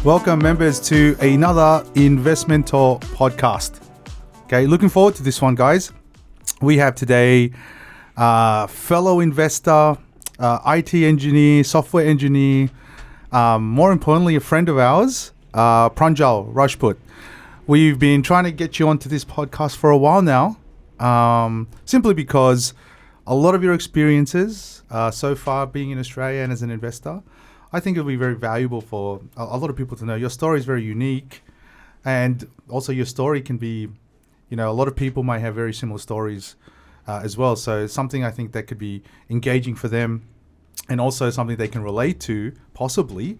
Welcome, members, to another Investmentor Podcast. Okay, looking forward to this one, guys. We have today fellow investor, IT engineer, software engineer, more importantly, a friend of ours, Pranjal Rajput. We've been trying to get you onto this podcast for a while now, simply because a lot of your experiences so far being in Australia and as an investor, I think it'll be very valuable for a lot of people to know. Your story is very unique, and also your story can be, a lot of people might have very similar stories as well. So it's something I think that could be engaging for them, and also something they can relate to, possibly.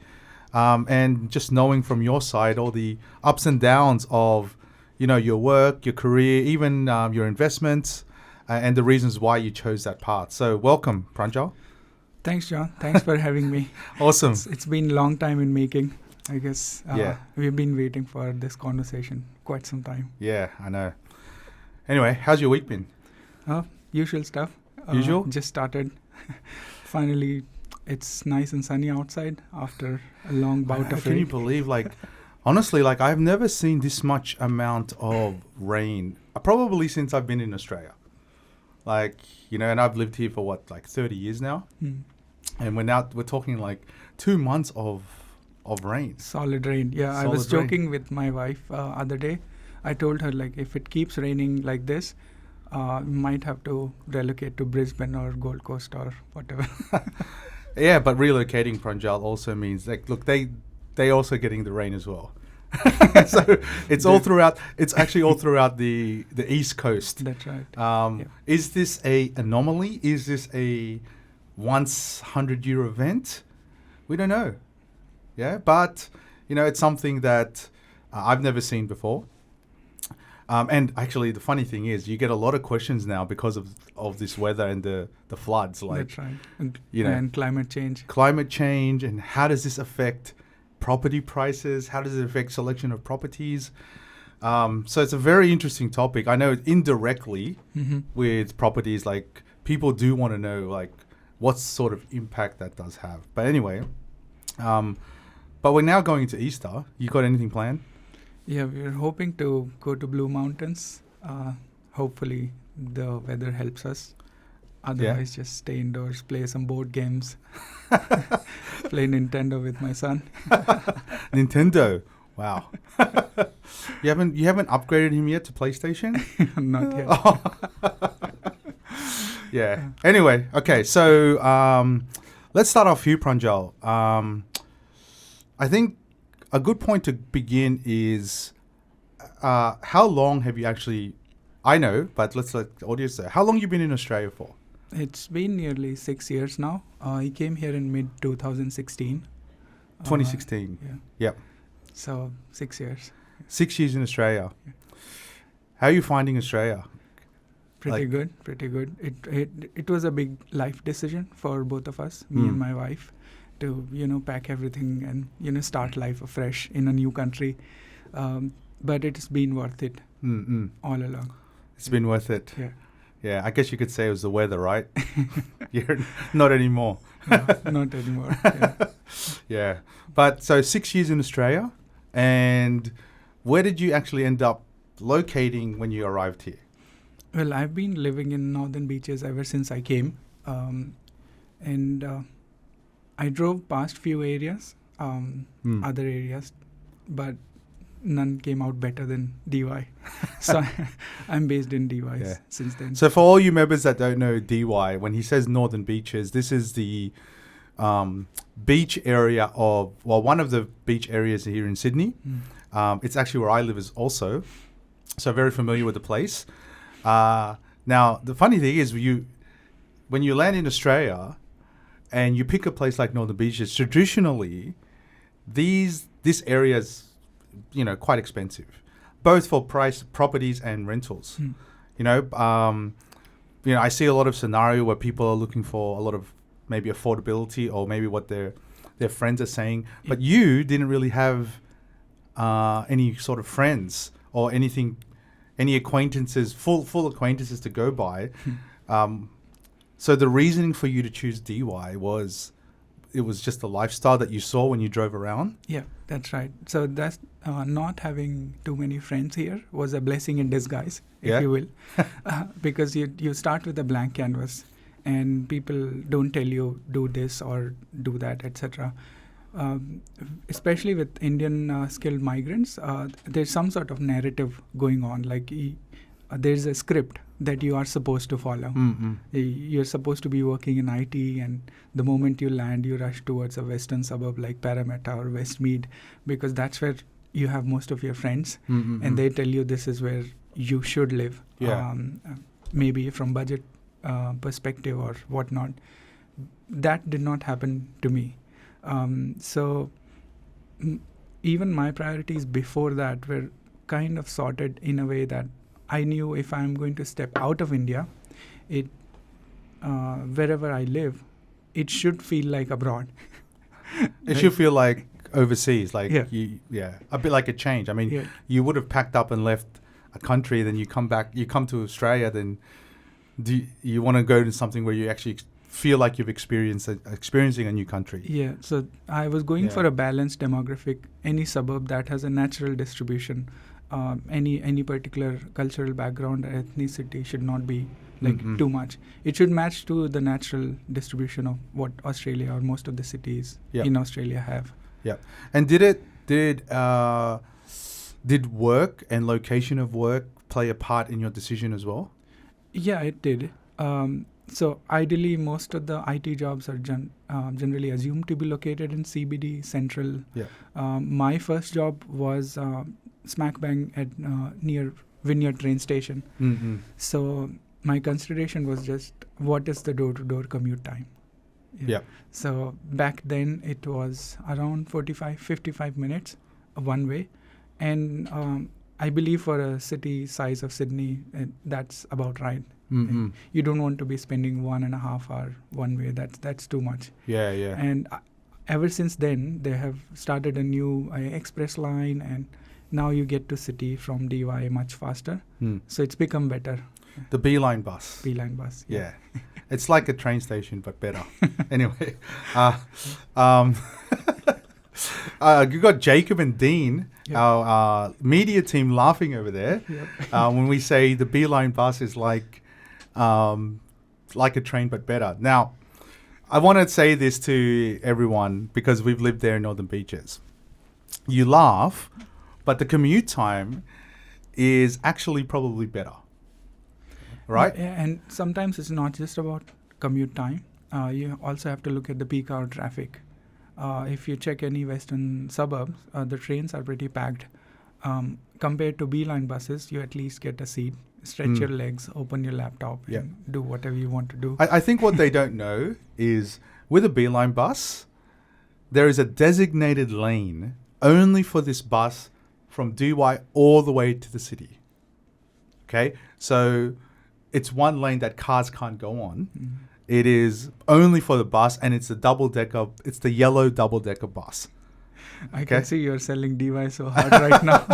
And just knowing from your side all the ups and downs of, your work, your career, even your investments, and the reasons why you chose that path. So welcome, Pranjal. Thanks, John. Thanks for having me. Awesome. It's been a long time in making. I guess Yeah. We've been waiting for this conversation quite some time. Yeah, I know. Anyway, how's your week been? Usual stuff. Usual? Just started. Finally, it's nice and sunny outside after a long bout of Can rain. you believe, honestly, I've never seen this much amount of rain, probably since I've been in Australia. And I've lived here for 30 years now. And we're talking 2 months of rain. Solid rain. Yeah, I Solid was joking with my wife other day. I told her, if it keeps raining like this, we might have to relocate to Brisbane or Gold Coast or whatever. Yeah, but relocating, Pranjal, also means, they also getting the rain as well. So it's all throughout. It's actually all throughout the East Coast. That's right. Yeah. Is this a anomaly? Is this a once 100-year event? We don't know. Yeah, but it's something that I've never seen before. And actually, the funny thing is, you get a lot of questions now because of this weather and the floods. That's right. And climate change. Climate change, and how does this affect property prices? How does it affect selection of properties? So it's a very interesting topic. I know indirectly with properties, people do want to know what sort of impact that does have. But anyway, but we're now going into Easter. You got anything planned? Yeah, we're hoping to go to Blue Mountains. Hopefully the weather helps us. Otherwise, just stay indoors, play some board games, play Nintendo with my son. Nintendo, wow! You haven't upgraded him yet to PlayStation? Not yet. Yeah. Anyway, okay. So let's start off here, Pranjal. I think a good point to begin is how long have you actually? I know, but let's let the audience know. How long you been in Australia for? It's been nearly 6 years now. I came here in mid-2016. 2016. Yeah. Yep. So 6 years. 6 years in Australia. Yeah. How are you finding Australia? Pretty good. It was a big life decision for both of us, me and my wife, to pack everything and start life afresh in a new country. But it's been worth it all along. It's been worth it. Yeah. Yeah, I guess you could say it was the weather, right? You're not anymore. No, not anymore. Yeah. Yeah. But so 6 years in Australia, and where did you actually end up locating when you arrived here? Well, I've been living in Northern Beaches ever since I came. And I drove past few areas, other areas, but none came out better than DY. So I'm based in DY since then. So for all you members that don't know DY, when he says Northern Beaches, this is the beach area one of the beach areas here in Sydney. It's actually where I live is also. So very familiar with the place. Now, the funny thing is when you land in Australia and you pick a place like Northern Beaches, traditionally, this area's quite expensive, both for properties and rentals. I see a lot of scenario where people are looking for a lot of maybe affordability or maybe what their friends are saying, but you didn't really have any sort of friends or anything, any acquaintances, full acquaintances to go by. So the reasoning for you to choose DY was it was just the lifestyle that you saw when you drove around? Yeah, that's right. So that's not having too many friends here was a blessing in disguise, if you will, because you start with a blank canvas, and people don't tell you do this or do that, etc. Especially with Indian skilled migrants, there's some sort of narrative going on. Like there's a script that you are supposed to follow. Mm-hmm. You're supposed to be working in IT, and the moment you land, you rush towards a western suburb like Parramatta or Westmead, because that's where you have most of your friends, and they tell you this is where you should live. Yeah. Maybe from budget perspective or whatnot. That did not happen to me. So even my priorities before that were kind of sorted in a way that I knew if I'm going to step out of India, wherever I live, it should feel like abroad. It should feel like overseas, like Yeah. a bit like a change. I mean, you would have packed up and left a country, then you come back, you come to Australia, then you want to go to something where you actually feel like you've experiencing a new country. Yeah, so I was going for a balanced demographic, any suburb that has a natural distribution. Any particular cultural background or ethnicity should not be like too much. It should match to the natural distribution of what Australia or most of the cities in Australia have. Yeah, and did work and location of work play a part in your decision as well? Yeah, it did. So ideally, most of the IT jobs are generally assumed to be located in CBD, Central. Yeah. My first job was smack bang at near Wynyard train station. Mm-hmm. So my consideration was just what is the door-to-door commute time? Yeah. So back then it was around 55 minutes one way. And I believe for a city size of Sydney, that's about right. Mm-hmm. You don't want to be spending 1.5 hours one way. That's too much. Yeah. And ever since then, they have started a new express line, and now you get to city from DY much faster. So it's become better. The B-line bus. B-line bus. Yeah. It's like a train station, but better. Anyway, you got Jacob and Dean, our media team, laughing over there when we say the B-line bus is like a train, but better. Now, I want to say this to everyone because we've lived there in Northern Beaches. You laugh, but the commute time is actually probably better. Right? Yeah, and sometimes it's not just about commute time. You also have to look at the peak hour traffic. If you check any western suburbs, the trains are pretty packed. Compared to B-line buses, you at least get a seat, stretch your legs, open your laptop, and do whatever you want to do. I think what they don't know is with a B-line bus, there is a designated lane only for this bus from DY all the way to the city. Okay? So it's one lane that cars can't go on. It is only for the bus, and it's it's the yellow double-decker bus. I can see you're selling DY so hard right now.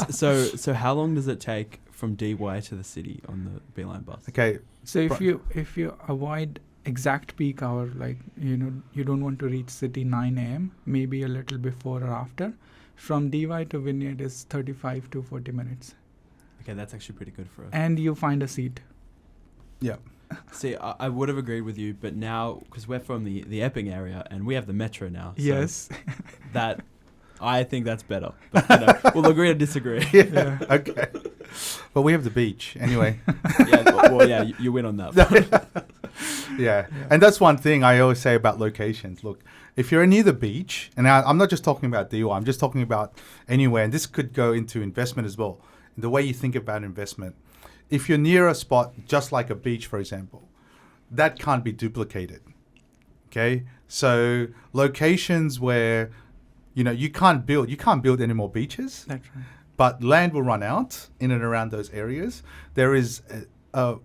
So how long does it take from DY to the city on the B-line bus? Okay. So if you avoid exact peak hour, like you don't want to reach city 9 a.m., maybe a little before or after, from DY to Wynyard is 35 to 40 minutes. Okay, that's actually pretty good for us. And you find a seat. Yeah. See, I would have agreed with you, but now, because we're from the Epping area and we have the metro now. So Yes. that, I think that's better. But we'll agree to disagree. Yeah. Okay. But we have the beach anyway. You win on that. Yeah. And that's one thing I always say about locations. Look, if you're near the beach, and I'm not just talking about DY, I'm just talking about anywhere, and this could go into investment as well, the way you think about investment. If you're near a spot, just like a beach, for example, that can't be duplicated. Okay? So locations where, you can't build any more beaches. That's right. But land will run out in and around those areas. There is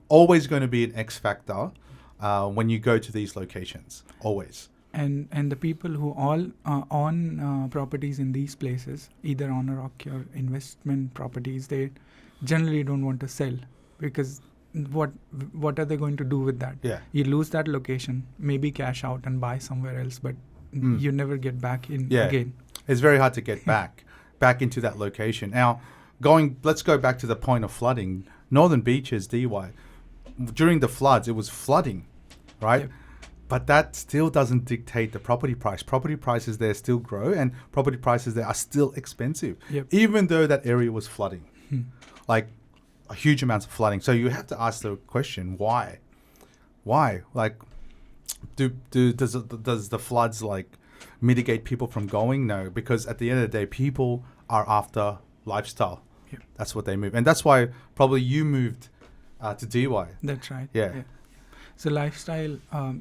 always going to be an X factor when you go to these locations. Always. And the people who all own properties in these places, either owner occupier or investment properties, they generally don't want to sell, because what are they going to do with that? Yeah. You lose that location, maybe cash out and buy somewhere else, but you never get back in Yeah. again. It's very hard to get back into that location. Now, let's go back to the point of flooding. Northern Beaches, DY, during the floods, it was flooding, right? Yep. But that still doesn't dictate the property price. Property prices there still grow, and property prices there are still expensive, Yep. even though that area was flooding, Hmm. like a huge amounts of flooding. So you have to ask the question, why? Why? Like, does the floods like mitigate people from going? No, because at the end of the day, people are after lifestyle. Yep. That's what they move, and that's why probably you moved to DY. That's right. Yeah. So lifestyle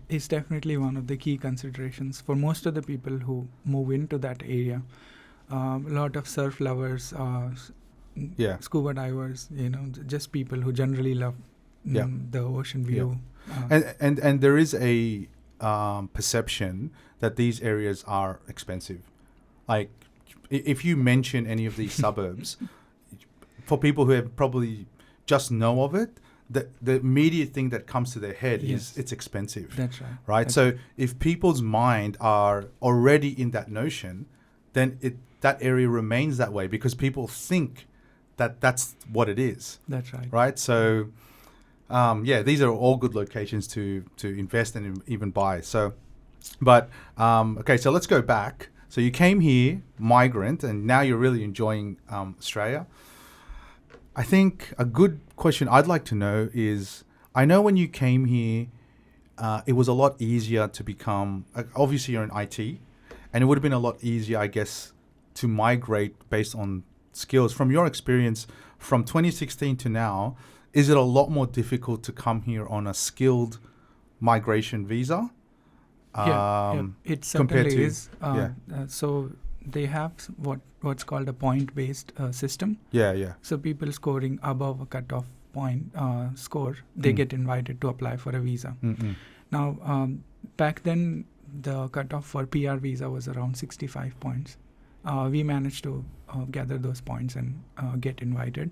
is definitely one of the key considerations for most of the people who move into that area. A lot of surf lovers, Yeah. scuba divers, just people who generally love Yeah. the ocean view. And there is a perception that these areas are expensive. Like, if you mention any of these suburbs, for people who have probably just know of it, the immediate thing that comes to their head is it's expensive. That's right. Right? That's So if people's mind are already in that notion, then that area remains that way because people think that that's what it is. That's right. Right? So, these are all good locations to invest and even buy. So, but, okay, so let's go back. So you came here, migrant, and now you're really enjoying Australia. I think a good question I'd like to know is, I know when you came here, it was a lot easier to become, obviously you're in IT, and it would have been a lot easier, I guess, to migrate based on skills. From your experience, from 2016 to now, is it a lot more difficult to come here on a skilled migration visa? It compared certainly to- is. So they have what's called a point-based system. Yeah. So people scoring above a cutoff point score, they get invited to apply for a visa. Mm-mm. Now, back then, the cutoff for PR visa was around 65 points. We managed to gather those points and get invited.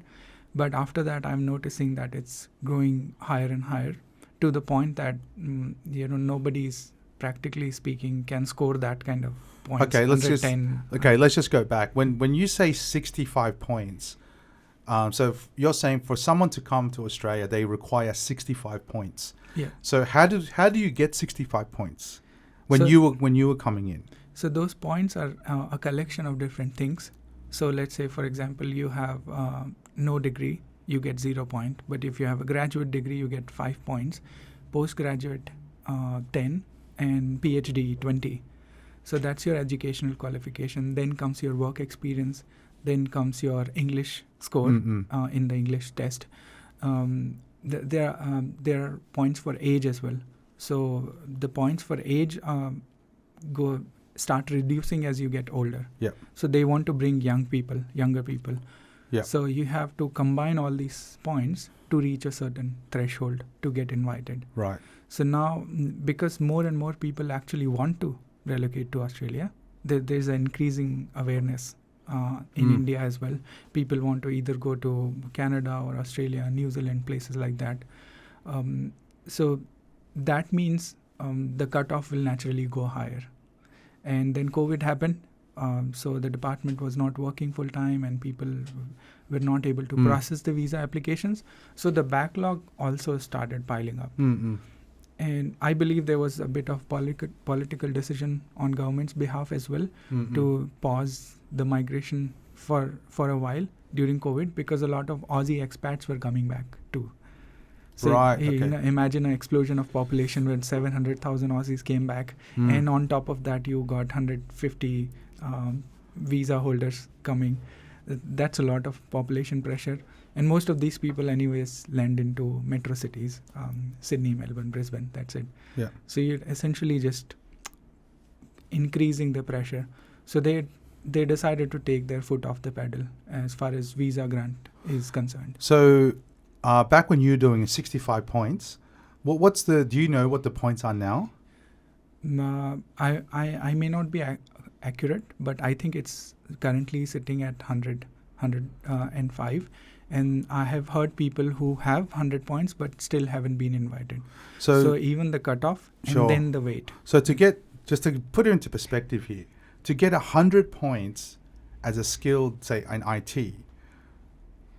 But after that, I'm noticing that it's growing higher and higher to the point that, nobody's, practically speaking, can score that kind of points. Okay, let's just 110. let's just go back. When you say 65 points, so you're saying for someone to come to Australia, they require 65 points. Yeah. So how do you get 65 points when So- you were coming in? So those points are a collection of different things. So let's say, for example, you have no degree, you get 0 point. But if you have a graduate degree, you get 5 points. Postgraduate, 10, and PhD, 20. So that's your educational qualification. Then comes your work experience. Then comes your English score in the English test. There are points for age as well. So the points for age start reducing as you get older. Yeah. So they want to bring younger people. Yeah. So you have to combine all these points to reach a certain threshold to get invited. Right. So now, because more and more people actually want to relocate to Australia, there's an increasing awareness in India as well. People want to either go to Canada or Australia, New Zealand, places like that. So that means the cutoff will naturally go higher. And then COVID happened. So the department was not working full time and people were not able to process the visa applications. So the backlog also started piling up. And I believe there was a bit of political decision on government's behalf as well to pause the migration for a while during COVID, because a lot of Aussie expats were coming back too. So imagine an explosion of population when 700,000 Aussies came back, and on top of that you got 150 visa holders coming. That's a lot of population pressure, and most of these people anyways land into metro cities, Sydney, Melbourne, Brisbane. That's it. Yeah. So you're essentially just increasing the pressure. So they decided to take their foot off the pedal as far as visa grant is concerned. So back when you were doing 65 points, do you know what the points are now? I may not be accurate, but I think it's currently sitting at 105. And I have heard people who have 100 points but still haven't been invited. So even the cutoff and then the wait. So to get just to put it into perspective here, to get 100 points as a skilled, say, in IT,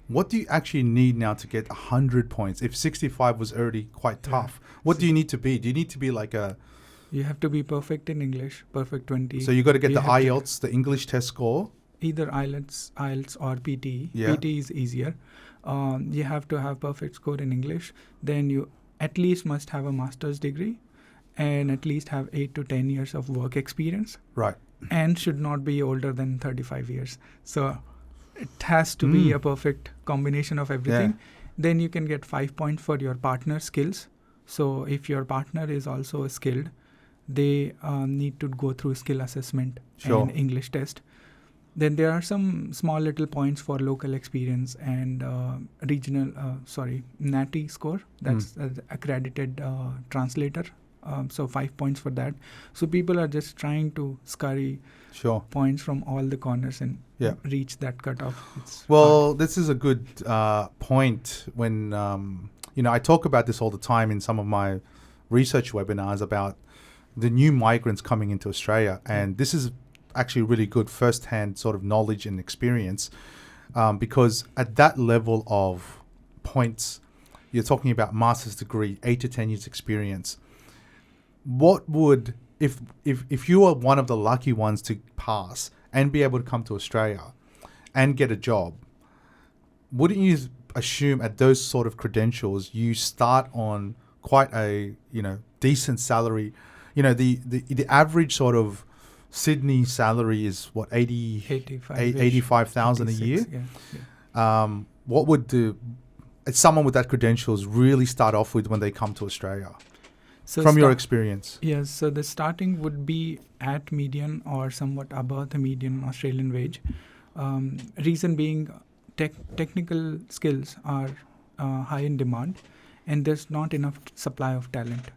what do you actually need now to get 100 points? If 65 was already quite tough, what do you need to be? Do you need to be like a... You have to be perfect in English, perfect 20. So you got to get You the have to- IELTS, the English test score. Either IELTS or PT. Yeah. PT is easier. You have to have perfect score in English. Then you at least must have a master's degree and at least have 8 to 10 years of work experience Right. and should not be older than 35 years. So it has to be a perfect combination of everything. Yeah. Then you can get 5 points for your partner skills. So if your partner is also skilled, they need to go through skill assessment Sure. and English test. Then there are some small little points for local experience and NATI score. That's accredited translator. So 5 points for that. So people are just trying to scurry Sure. points from all the corners and Yeah. reach that cutoff. It's Well, hard. this is a good point when, I talk about this all the time in some of my research webinars about the new migrants coming into Australia. And this is actually really good first-hand sort of knowledge and experience because at that level of points, you're talking about master's degree, 8 to 10 years experience. What would, if you are one of the lucky ones to pass and be able to come to Australia and get a job, wouldn't you assume at those sort of credentials, you start on quite a, decent salary? The average sort of Sydney salary is what, 85,000 a year? 86, yeah. What would someone with that credentials really start off with when they come to Australia? So From your experience. Yes, so the starting would be at median or somewhat above the median Australian wage. Reason being, technical skills are high in demand and there's not enough supply of talent.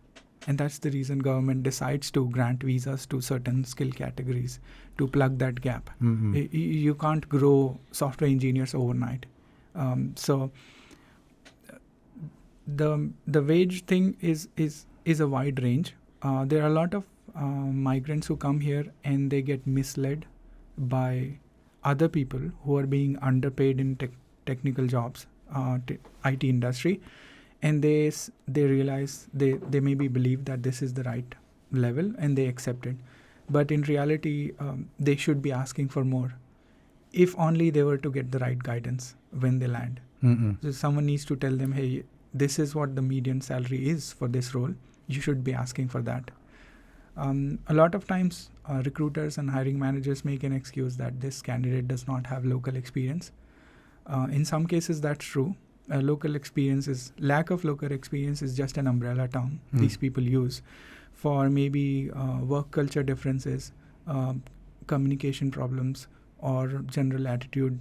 And that's the reason government decides to grant visas to certain skill categories to plug that gap. Mm-hmm. You can't grow software engineers overnight. So the wage thing is a wide range. There are a lot of migrants who come here and they get misled by other people who are being underpaid in technical jobs, IT industry. And they realize they maybe believe that this is the right level and they accept it. But in reality, they should be asking for more if only they were to get the right guidance when they land. Mm-mm. So someone needs to tell them, hey, this is what the median salary is for this role. You should be asking for that. A lot of times, recruiters and hiring managers make an excuse that this candidate does not have local experience. In some cases, that's true. Lack of local experience is just an umbrella term these people use for maybe work culture differences, communication problems, or general attitude,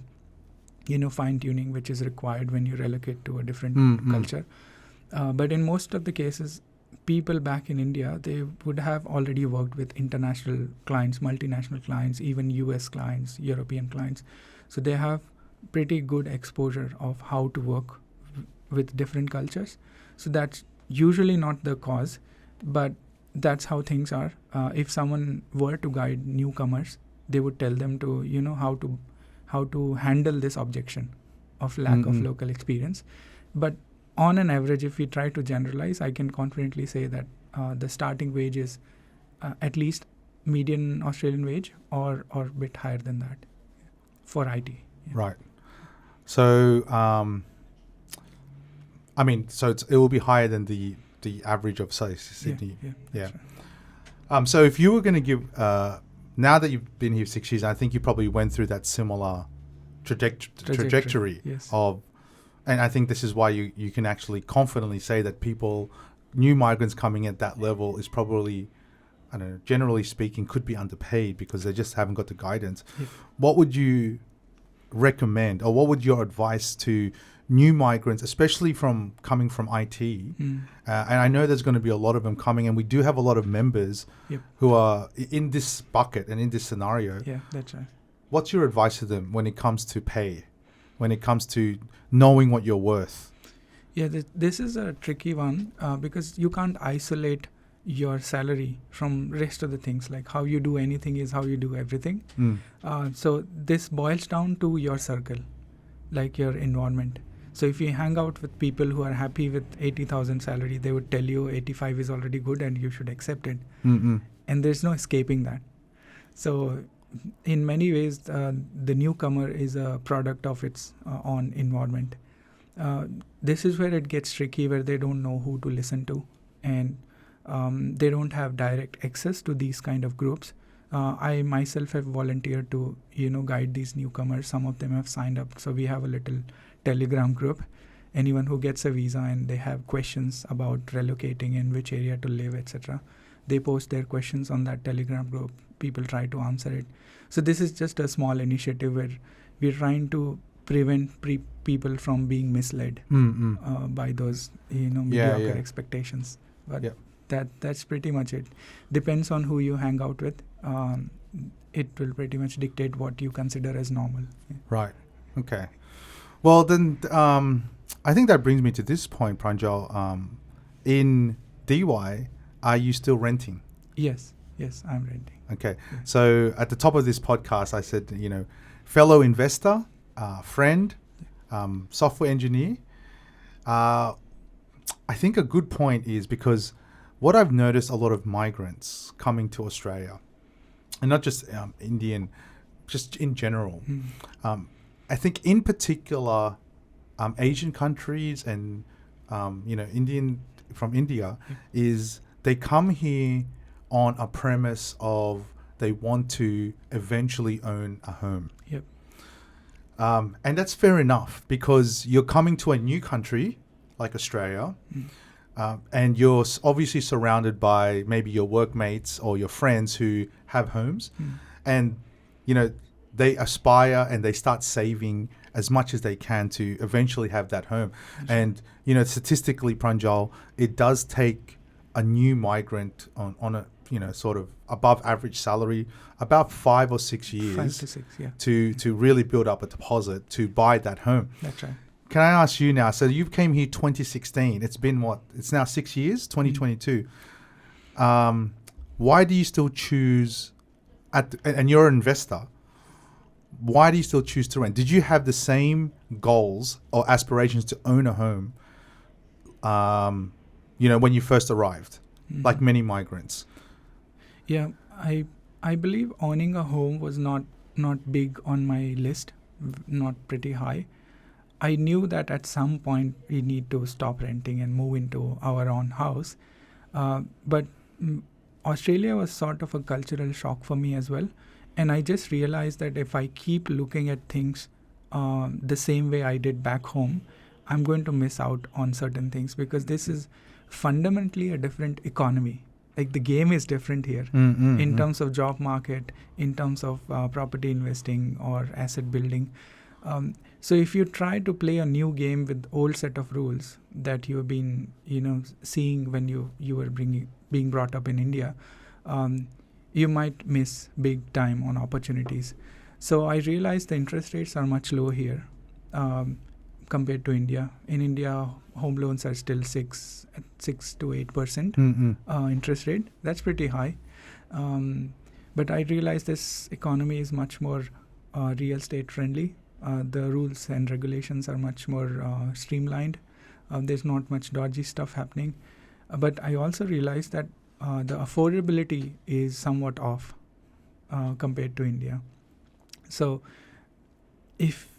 fine tuning, which is required when you relocate to a different culture. But in most of the cases, people back in India, they would have already worked with international clients, multinational clients, even US clients, European clients. So they have pretty good exposure of how to work with different cultures. So that's usually not the cause, but that's how things are. If someone were to guide newcomers, they would tell them to, how to handle this objection of lack of local experience. But on an average, if we try to generalize, I can confidently say that the starting wage is at least median Australian wage or a bit higher than that for IT. Yeah. Right. So, it will be higher than the average of, say, Sydney. Yeah. Yeah. Right. So if you were going to give, now that you've been here 6 years, I think you probably went through that similar trajectory Yes. of, and I think this is why you can actually confidently say that new migrants coming at that level is probably, I don't know, generally speaking, could be underpaid because they just haven't got the guidance. Yeah. What would you recommend, or what would your advice to new migrants, especially coming from IT, and I know there's going to be a lot of them coming, and we do have a lot of members who are in this bucket and in this scenario. Yeah, that's right. What's your advice to them when it comes to pay, when it comes to knowing what you're worth? Yeah, this is a tricky one because you can't isolate your salary from rest of the things. Like how you do anything is how you do everything. So this boils down to your circle, like your environment. So if you hang out with people who are happy with 80,000 salary, they would tell you 85 is already good and you should accept it. And there's no escaping that. So in many ways, the newcomer is a product of its own environment. This is where it gets tricky, where they don't know who to listen to, and they don't have direct access to these kind of groups. I myself have volunteered to, guide these newcomers. Some of them have signed up. So we have a little Telegram group. Anyone who gets a visa and they have questions about relocating, in which area to live, etc., they post their questions on that Telegram group. People try to answer it. So this is just a small initiative where we're trying to prevent people from being misled by those mediocre expectations. But that's pretty much it. Depends on who you hang out with. It will pretty much dictate what you consider as normal. Right. Okay. Well, then I think that brings me to this point, Pranjal. In DY, are you still renting? Yes, I'm renting. Okay. Yeah. So at the top of this podcast, I said, fellow investor, friend, software engineer. I think a good point is because what I've noticed a lot of migrants coming to Australia, and not just Indian, just in general, I think in particular Asian countries and, Indian from India, is they come here on a premise of they want to eventually own a home. Yep. And that's fair enough, because you're coming to a new country like Australia, and you're obviously surrounded by maybe your workmates or your friends who have homes, and they aspire and they start saving as much as they can to eventually have that home. And statistically, Pranjal, it does take a new migrant on a sort of above average salary about 5 or 6 years 5 to 6, yeah. to really build up a deposit to buy that home. That's right. Can I ask you now, so you came here 2016, it's been what, it's now 6 years, 2022. Why do you still choose, and you're an investor, why do you still choose to rent? Did you have the same goals or aspirations to own a home, when you first arrived, like many migrants? Yeah, I believe owning a home was not big on my list, not pretty high. I knew that at some point we need to stop renting and move into our own house. But Australia was sort of a cultural shock for me as well. And I just realized that if I keep looking at things the same way I did back home, I'm going to miss out on certain things, because this is fundamentally a different economy. Like the game is different here in terms of job market, in terms of property investing or asset building. So if you try to play a new game with old set of rules that you have been, seeing when you were being brought up in India, you might miss big time on opportunities. So I realized the interest rates are much lower here compared to India. In India, home loans are still 6 to 8% interest rate. That's pretty high. But I realized this economy is much more real estate friendly. The rules and regulations are much more streamlined. There's not much dodgy stuff happening. But I also realized that the affordability is somewhat off compared to India. So if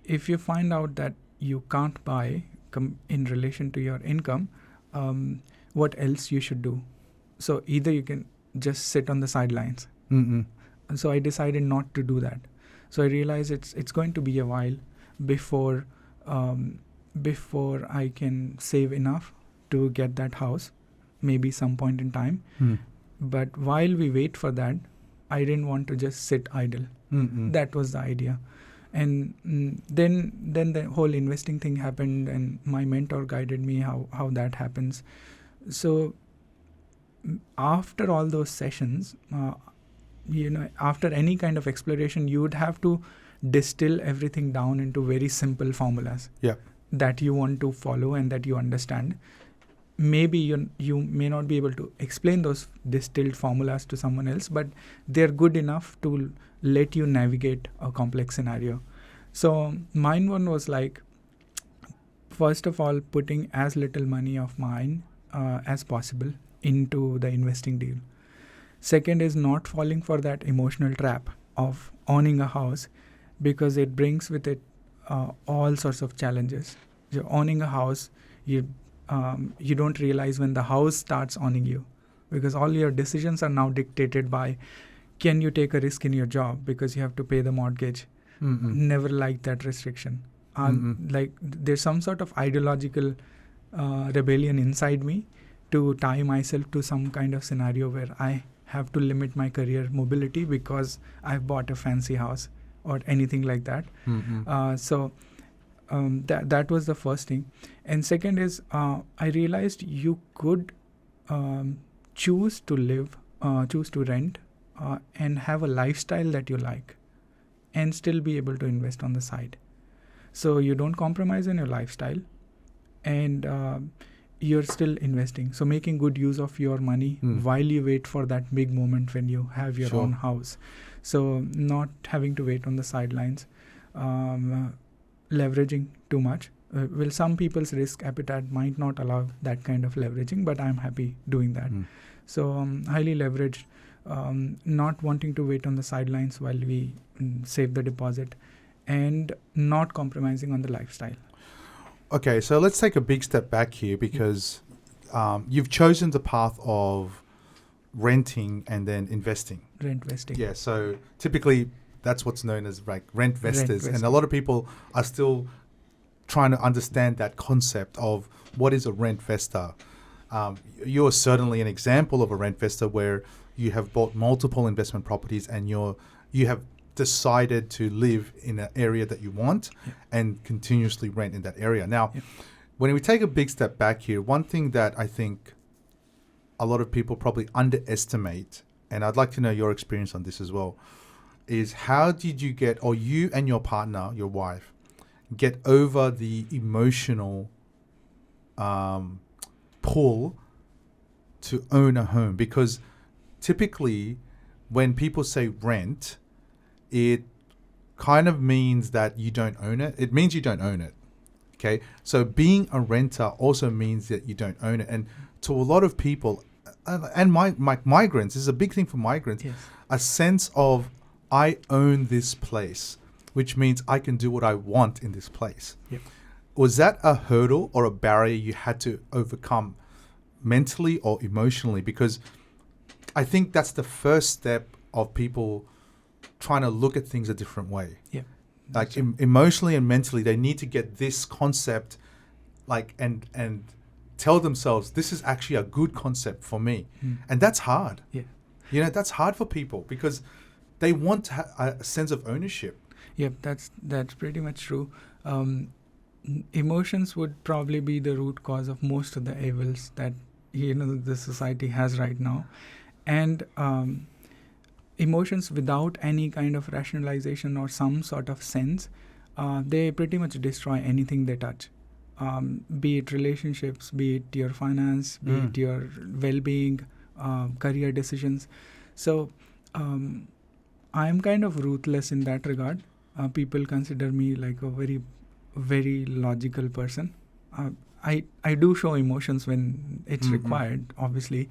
you find out that you can't buy in relation to your income, what else you should do? So either you can just sit on the sidelines. And so I decided not to do that. So I realized it's going to be a while before I can save enough to get that house, maybe some point in time. But while we wait for that, I didn't want to just sit idle. That was the idea. And then the whole investing thing happened, and my mentor guided me how that happens. So after all those sessions, after any kind of exploration, you would have to distill everything down into very simple formulas that you want to follow and that you understand. maybe you may not be able to explain those distilled formulas to someone else, but they're good enough to let you navigate a complex scenario. So mine one was like, first of all, putting as little money of mine as possible into the investing deal. Second is not falling for that emotional trap of owning a house, because it brings with it all sorts of challenges. So owning a house, you don't realize when the house starts owning you, because all your decisions are now dictated by, can you take a risk in your job because you have to pay the mortgage? Never liked that restriction. Like there's some sort of ideological rebellion inside me to tie myself to some kind of scenario where I have to limit my career mobility because I've bought a fancy house or anything like that. So that was the first thing. And second is I realized you could choose to live, choose to rent, and have a lifestyle that you like, and still be able to invest on the side. So you don't compromise on your lifestyle, and you're still investing. So making good use of your money while you wait for that big moment when you have your own house. So not having to wait on the sidelines, leveraging too much. Well, some people's risk appetite might not allow that kind of leveraging, but I'm happy doing that. So highly leveraged, not wanting to wait on the sidelines while we save the deposit, and not compromising on the lifestyle. Okay, so let's take a big step back here, because you've chosen the path of renting and then investing. Rent vesting. Yeah, so typically that's what's known as like rent vestors. And a lot of people are still trying to understand that concept of what is a rent vestor. You're certainly an example of a rent vestor where you have bought multiple investment properties and you have decided to live in an area that you want and continuously rent in that area. Now, when we take a big step back here, one thing that I think a lot of people probably underestimate, and I'd like to know your experience on this as well, is how did you get, or you and your partner, your wife, get over the emotional pull to own a home? Because typically when people say rent, it kind of means that you don't own it. It means you don't own it. Okay. So being a renter also means that you don't own it. And to a lot of people, and migrants, this is a big thing for migrants, a sense of, I own this place, which means I can do what I want in this place. Was that a hurdle or a barrier you had to overcome mentally or emotionally? Because I think that's the first step of people trying to look at things a different way. Like emotionally and mentally, they need to get this concept, like, and tell themselves, this is actually a good concept for me. And that's hard. You know, that's hard for people because they want to have a sense of ownership. That's pretty much true. Emotions would probably be the root cause of most of the evils that the society has right now. And emotions without any kind of rationalization or some sort of sense, they pretty much destroy anything they touch. Be it relationships, be it your finance, be it your well-being, career decisions. So I'm kind of ruthless in that regard. People consider me like a very, very logical person. I do show emotions when it's required, obviously,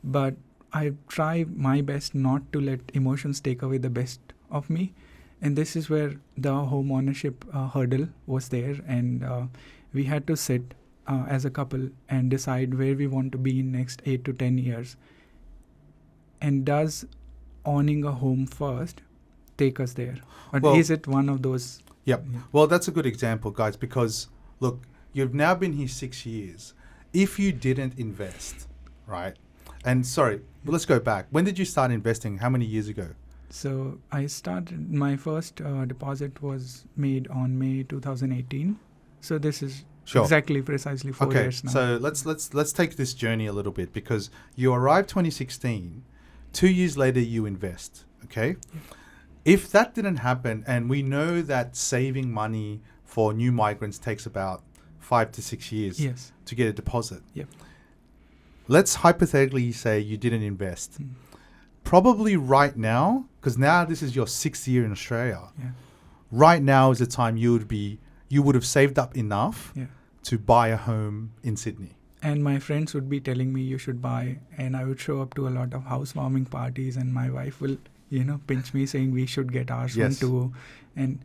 but I try my best not to let emotions take away the best of me. And this is where the home ownership hurdle was there. And we had to sit as a couple and decide where we want to be in next 8 to 10 years. And does owning a home first take us there? Or is it one of those? Well, that's a good example, guys, because look, you've now been here 6 years. If you didn't invest, right? And sorry, let's go back. When did you start investing? How many years ago? So I started, my first deposit was made on May 2018. So this is precisely 4 years now. So let's take this journey a little bit, because you arrived 2016. 2 years later, you invest. Okay. If that didn't happen, and we know that saving money for new migrants takes about 5 to 6 years to get a deposit. let's hypothetically say you didn't invest. Probably right now, because now this is your 6th year in Australia. Yeah. Right now is the time you would have saved up enough Yeah. to buy a home in Sydney. And my friends would be telling me you should buy, and I would show up to a lot of housewarming parties, and my wife will, pinch me saying we should get ours one Yes. too. And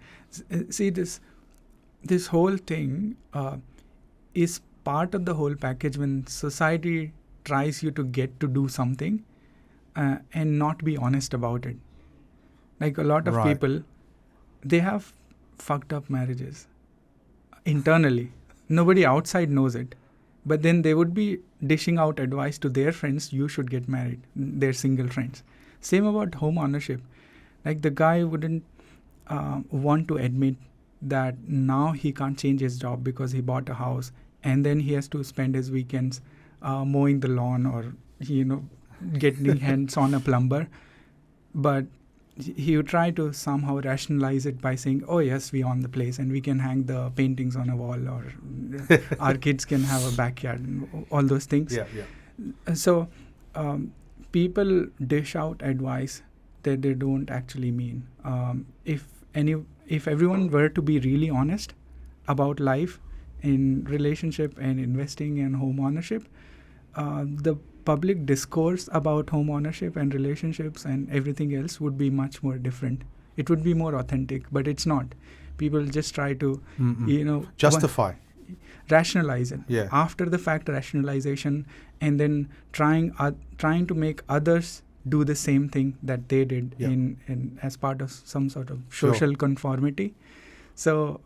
see, this whole thing is part of the whole package when society tries you to get to do something and not be honest about it. Like a lot of Right. people, they have fucked up marriages internally. Nobody outside knows it. But then they would be dishing out advice to their friends, you should get married, their single friends. Same about home ownership. Like the guy wouldn't want to admit that now he can't change his job because he bought a house and then he has to spend his weekends mowing the lawn or, getting hands on a plumber. But he would try to somehow rationalize it by saying, oh yes, we own the place and we can hang the paintings on a wall, or our kids can have a backyard, and all those things. Yeah. So people dish out advice that they don't actually mean. If everyone were to be really honest about life in relationship and investing and home ownership, the public discourse about home ownership and relationships and everything else would be much more different. It would be more authentic, but it's not. People just try to, justify, rationalize it. Yeah. After the fact rationalization, and then trying to make others do the same thing that they did in as part of some sort of social conformity. So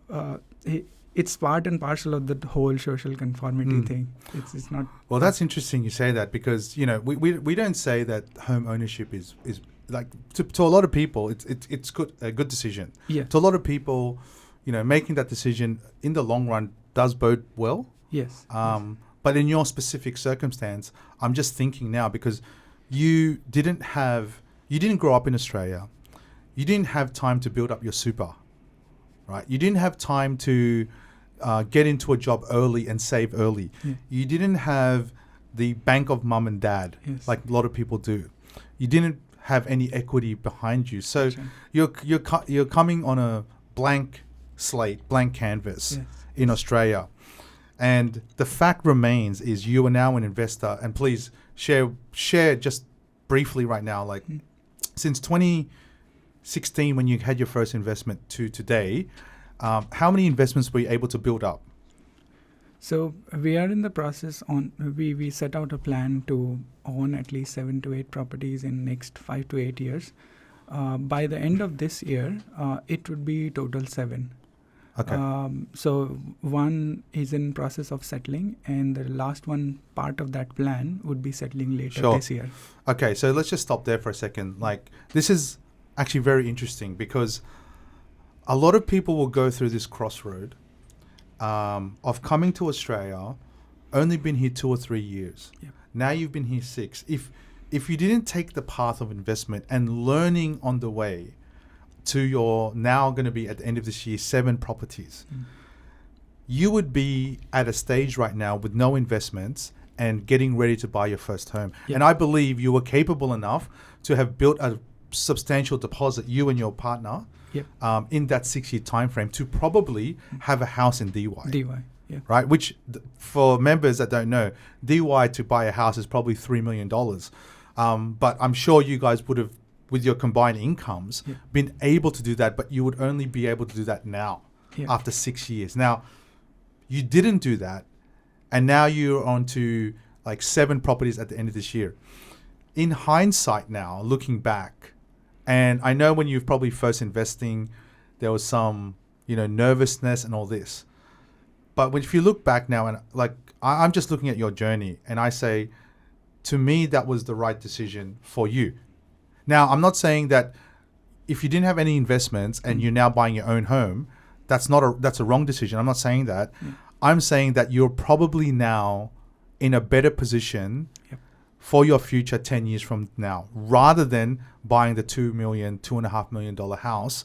it's part and parcel of the whole social conformity thing. It's not. Well, that's interesting you say that, because we don't say that home ownership is like to a lot of people it's a good decision. Yeah. To a lot of people, making that decision in the long run does bode well. Yes. But in your specific circumstance, I'm just thinking now, because you didn't grow up in Australia. You didn't have time to build up your super, right? You didn't have time to get into a job early and save early. Yeah. You didn't have the bank of mum and dad, Yes. like a lot of people do. You didn't have any equity behind you. So Sure. you're coming on a blank slate, blank canvas Yes. in Australia. And the fact remains is you are now an investor. And please share just briefly right now, like since 2016 when you had your first investment to today, how many investments were you able to build up? So we are in the process we set out a plan to own at least 7 to 8 properties in next 5 to 8 years. By the end of this year, it would be total 7. Okay. So one is in process of settling, and the last one part of that plan would be settling later this year. Okay, so let's just stop there for a second. Like, this is actually very interesting, because a lot of people will go through this crossroad of coming to Australia, only been here 2 or 3 years. Yep. Now you've been here 6. If you didn't take the path of investment and learning on the way to your now going to be at the end of this year 7 properties, you would be at a stage right now with no investments and getting ready to buy your first home. Yep. And I believe you were capable enough to have built a substantial deposit, you and your partner, Yep. in that 6-year time frame, to probably have a house in DY. DY, yeah. Right? Which, for members that don't know, DY to buy a house is probably $3 million. But I'm sure you guys would have, with your combined incomes, been able to do that, but you would only be able to do that now, after 6 years. Now, you didn't do that, and now you're on to like 7 properties at the end of this year. In hindsight now, looking back, and I know when you're probably first investing, there was some, nervousness and all this. But if you look back now, and like, I'm just looking at your journey, and I say, to me, that was the right decision for you. Now, I'm not saying that if you didn't have any investments and you're now buying your own home, that's a wrong decision. I'm not saying that. I'm saying that you're probably now in a better position for your future 10 years from now, rather than buying the $2.5 million house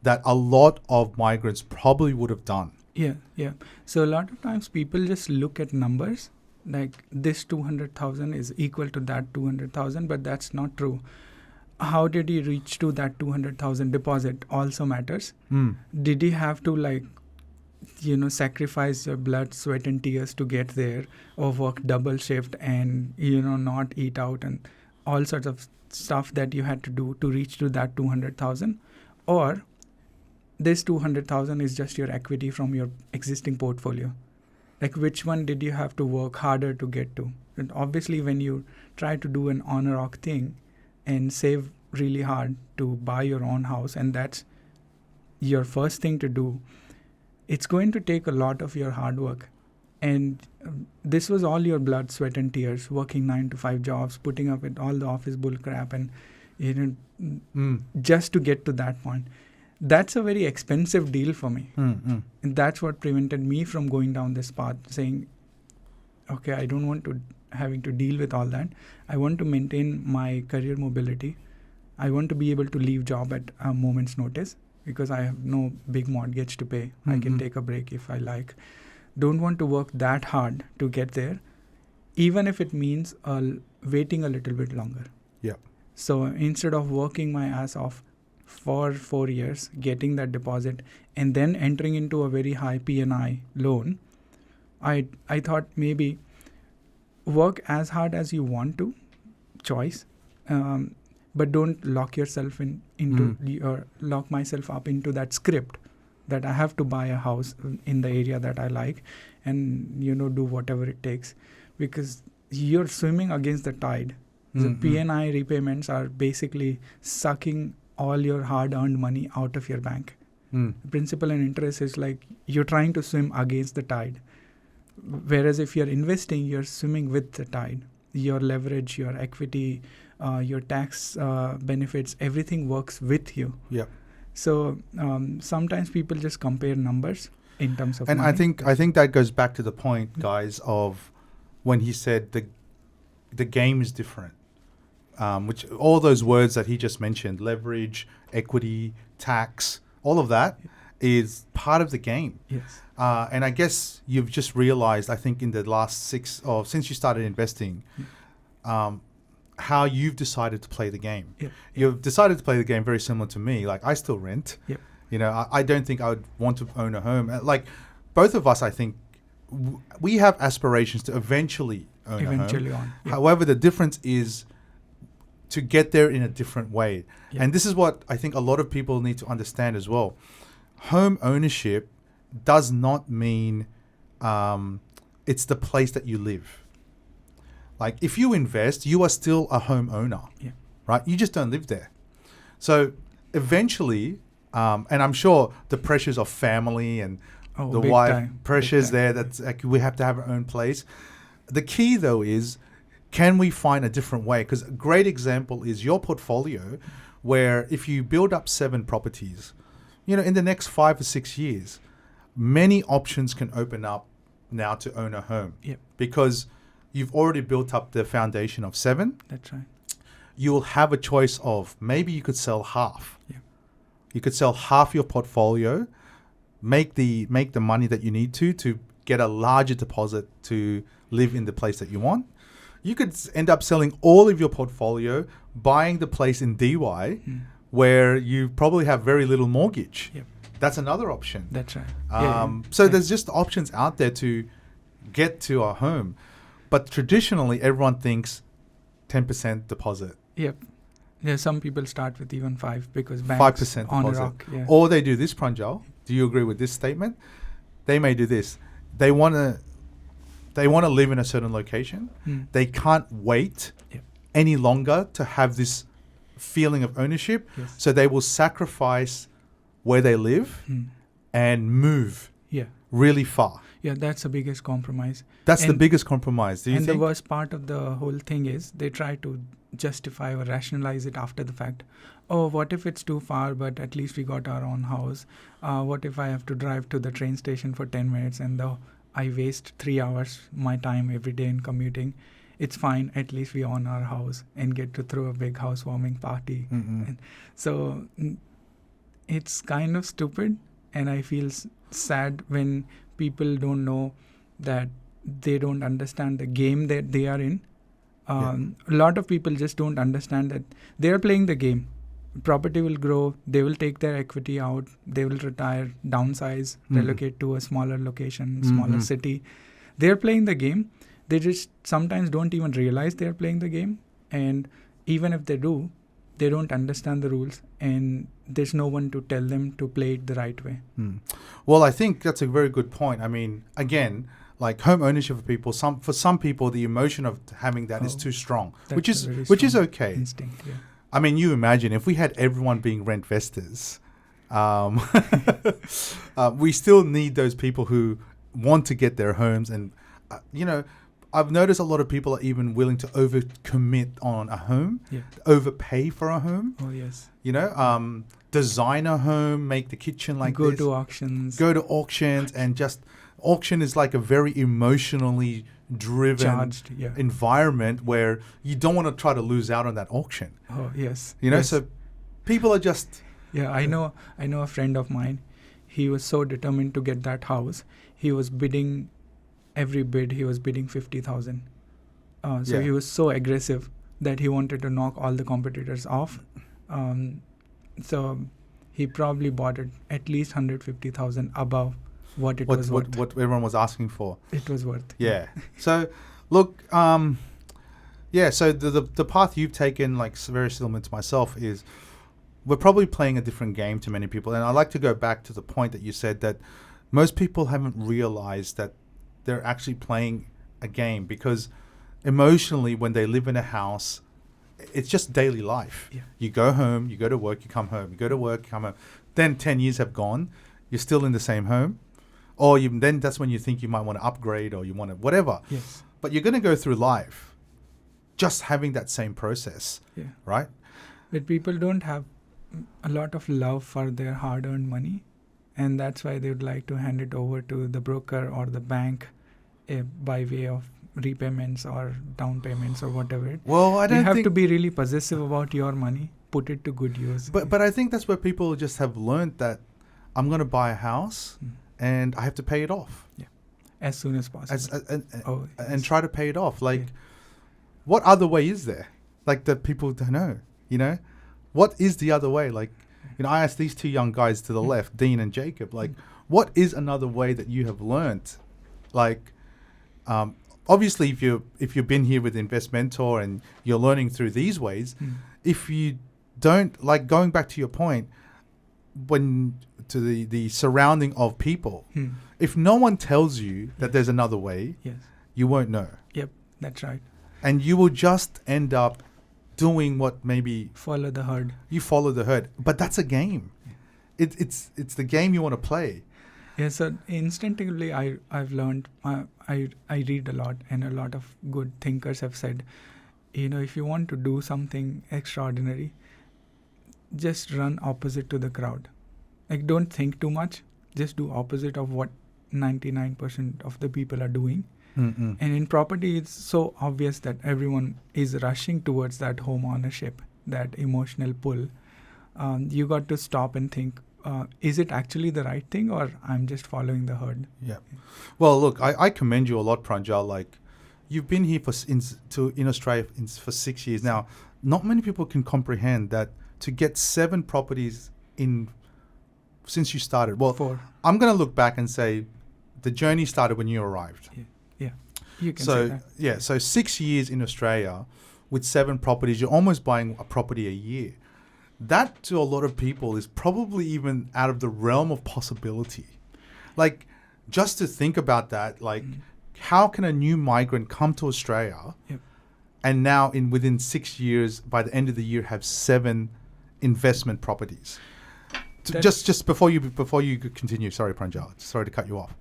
that a lot of migrants probably would have done. Yeah. So a lot of times people just look at numbers, like this 200,000 is equal to that 200,000, but that's not true. How did he reach to that 200,000 deposit also matters. Did he have to sacrifice your blood, sweat and tears to get there, or work double shift and, not eat out and all sorts of stuff that you had to do to reach to that 200,000? Or this 200,000 is just your equity from your existing portfolio? Like, which one did you have to work harder to get to? And obviously, when you try to do an on-a-rock thing and save really hard to buy your own house, and that's your first thing to do, it's going to take a lot of your hard work. And this was all your blood, sweat and tears, working 9 to 5 jobs, putting up with all the office bull crap, and just to get to that point. That's a very expensive deal for me. And that's what prevented me from going down this path, saying, okay, I don't want to having to deal with all that. I want to maintain my career mobility. I want to be able to leave job at a moment's notice because I have no big mortgage to pay. I can take a break if I like. Don't want to work that hard to get there, even if it means waiting a little bit longer. Yeah. So instead of working my ass off for 4 years, getting that deposit, and then entering into a very high P&I loan, I thought maybe work as hard as you want to, choice, but don't lock yourself lock myself up into that script that I have to buy a house in the area that I like and, do whatever it takes, because you're swimming against the tide. The P&I repayments are basically sucking all your hard-earned money out of your bank. Principal and interest is like you're trying to swim against the tide. Whereas if you're investing, you're swimming with the tide. Your leverage, your equity, your tax benefits, everything works with you. Yeah. So sometimes people just compare numbers in terms of and money. I think that goes back to the point, guys, of when he said the game is different. Which all those words that he just mentioned, leverage, equity, tax, all of that is part of the game. Yes. And I guess you've just realized, I think in the last since you started investing, how you've decided to play the game. Yep. You've decided to play the game very similar to me. Like, I still rent. Yep. I don't think I would want to own a home. Like, both of us, I think, we have aspirations to eventually own a home. Yep. However, the difference is to get there in a different way. Yep. And this is what I think a lot of people need to understand as well. Home ownership does not mean it's the place that you live. Like, if you invest, you are still a homeowner, right? You just don't live there. So eventually, and I'm sure the pressures of family and the wife pressures there, that's like, we have to have our own place. The key though is, can we find a different way? Because a great example is your portfolio, where if you build up 7 properties, in the next 5 or 6 years, many options can open up now to own a home. Yep. Because you've already built up the foundation of 7. That's right. You will have a choice of, maybe you could sell half. Yeah. You could sell half your portfolio, make the money that you need to get a larger deposit to live in the place that you want. You could end up selling all of your portfolio, buying the place in DY, where you probably have very little mortgage. Yep. That's another option. That's right. So there's just options out there to get to a home. But traditionally, everyone thinks 10% deposit. Yep. Yeah, some people start with even 5 because banks 5% on deposit. a rock. Yeah. Or they do this, Pranjal. Do you agree with this statement? They may do this. They want to live in a certain location. They can't wait any longer to have this feeling of ownership. Yes. So they will sacrifice where they live and move really far. Yeah, that's the biggest compromise. That's the biggest compromise. Do you think? The worst part of the whole thing is they try to justify or rationalize it after the fact. Oh, what if it's too far, but at least we got our own house? What if I have to drive to the train station for 10 minutes and I waste 3 hours my time every day in commuting? It's fine. At least we own our house and get to throw a big housewarming party. And so it's kind of stupid, and I feel sad when people don't know that they don't understand the game that they are in. A lot of people just don't understand that they are playing the game. Property will grow, they will take their equity out, they will retire, downsize, relocate to a smaller location, smaller city. They're playing the game. They just sometimes don't even realize they're playing the game. And even if they do, they don't understand the rules, and there's no one to tell them to play it the right way. Well, I think that's a very good point. I mean, again, like home ownership for people, for some people, the emotion of having that is too strong, which is okay. Instinct, yeah. I mean, you imagine if we had everyone being rent investors, we still need those people who want to get their homes. And, I've noticed a lot of people are even willing to overcommit on a home, overpay for a home. Oh, yes. Design a home, make the kitchen like Go this. to auctions. Go to auctions, and just auction is like a very emotionally driven Charged, environment where you don't want to try to lose out on that auction. Oh, yes. So people are just... Yeah, I know a friend of mine. He was so determined to get that house. He was bidding, every bid, he was bidding 50,000. He was so aggressive that he wanted to knock all the competitors off. So he probably bought it at least 150,000 above what it was worth. What everyone was asking for. It was worth. Yeah. So, look, so the path you've taken, like very similar to myself, is we're probably playing a different game to many people. And I'd like to go back to the point that you said that most people haven't realized that they're actually playing a game, because emotionally, when they live in a house, it's just daily life. Yeah. You go home, you go to work, you come home. You go to work, you come home. Then 10 years have gone. You're still in the same home. Or then that's when you think you might want to upgrade, or you want to whatever. Yes. But you're going to go through life just having that same process, right? But people don't have a lot of love for their hard-earned money, and that's why they would like to hand it over to the broker or the bank by way of repayments or down payments or whatever. Well, I don't think... You have to be really possessive about your money, put it to good use. But I think that's where people just have learned that I'm going to buy a house and I have to pay it off. Yeah, as soon as possible. And try to pay it off. Like, what other way is there? Like, that people don't know, What is the other way? Like, I asked these two young guys to the left, Dean and Jacob, like, what is another way that you have learnt? Like, obviously, if you've been here with Investmentor and you're learning through these ways, if you don't, like, going back to your point, to the surrounding of people, if no one tells you that there's another way, you won't know. Yep, that's right. And you will just end up doing what maybe... Follow the herd. You follow the herd. But that's a game. It's the game you want to play. Yeah, so instinctively I've learned, I read a lot, and a lot of good thinkers have said, if you want to do something extraordinary, just run opposite to the crowd. Like, don't think too much. Just do opposite of what 99% of the people are doing. And in property, it's so obvious that everyone is rushing towards that home ownership, that emotional pull. You got to stop and think, is it actually the right thing, or I'm just following the herd? Yeah. Well, look, I commend you a lot, Pranjal. Like, you've been here in Australia for 6 years now. Not many people can comprehend that to get 7 properties since you started. Well, 4. I'm going to look back and say the journey started when you arrived. Yeah. You can say that. Yeah. So 6 years in Australia with 7 properties, you're almost buying a property a year. That to a lot of people is probably even out of the realm of possibility. Like, just to think about that, like, how can a new migrant come to Australia and now within 6 years, by the end of the year, have 7 investment properties? Just before you continue, sorry, Pranjal, sorry to cut you off.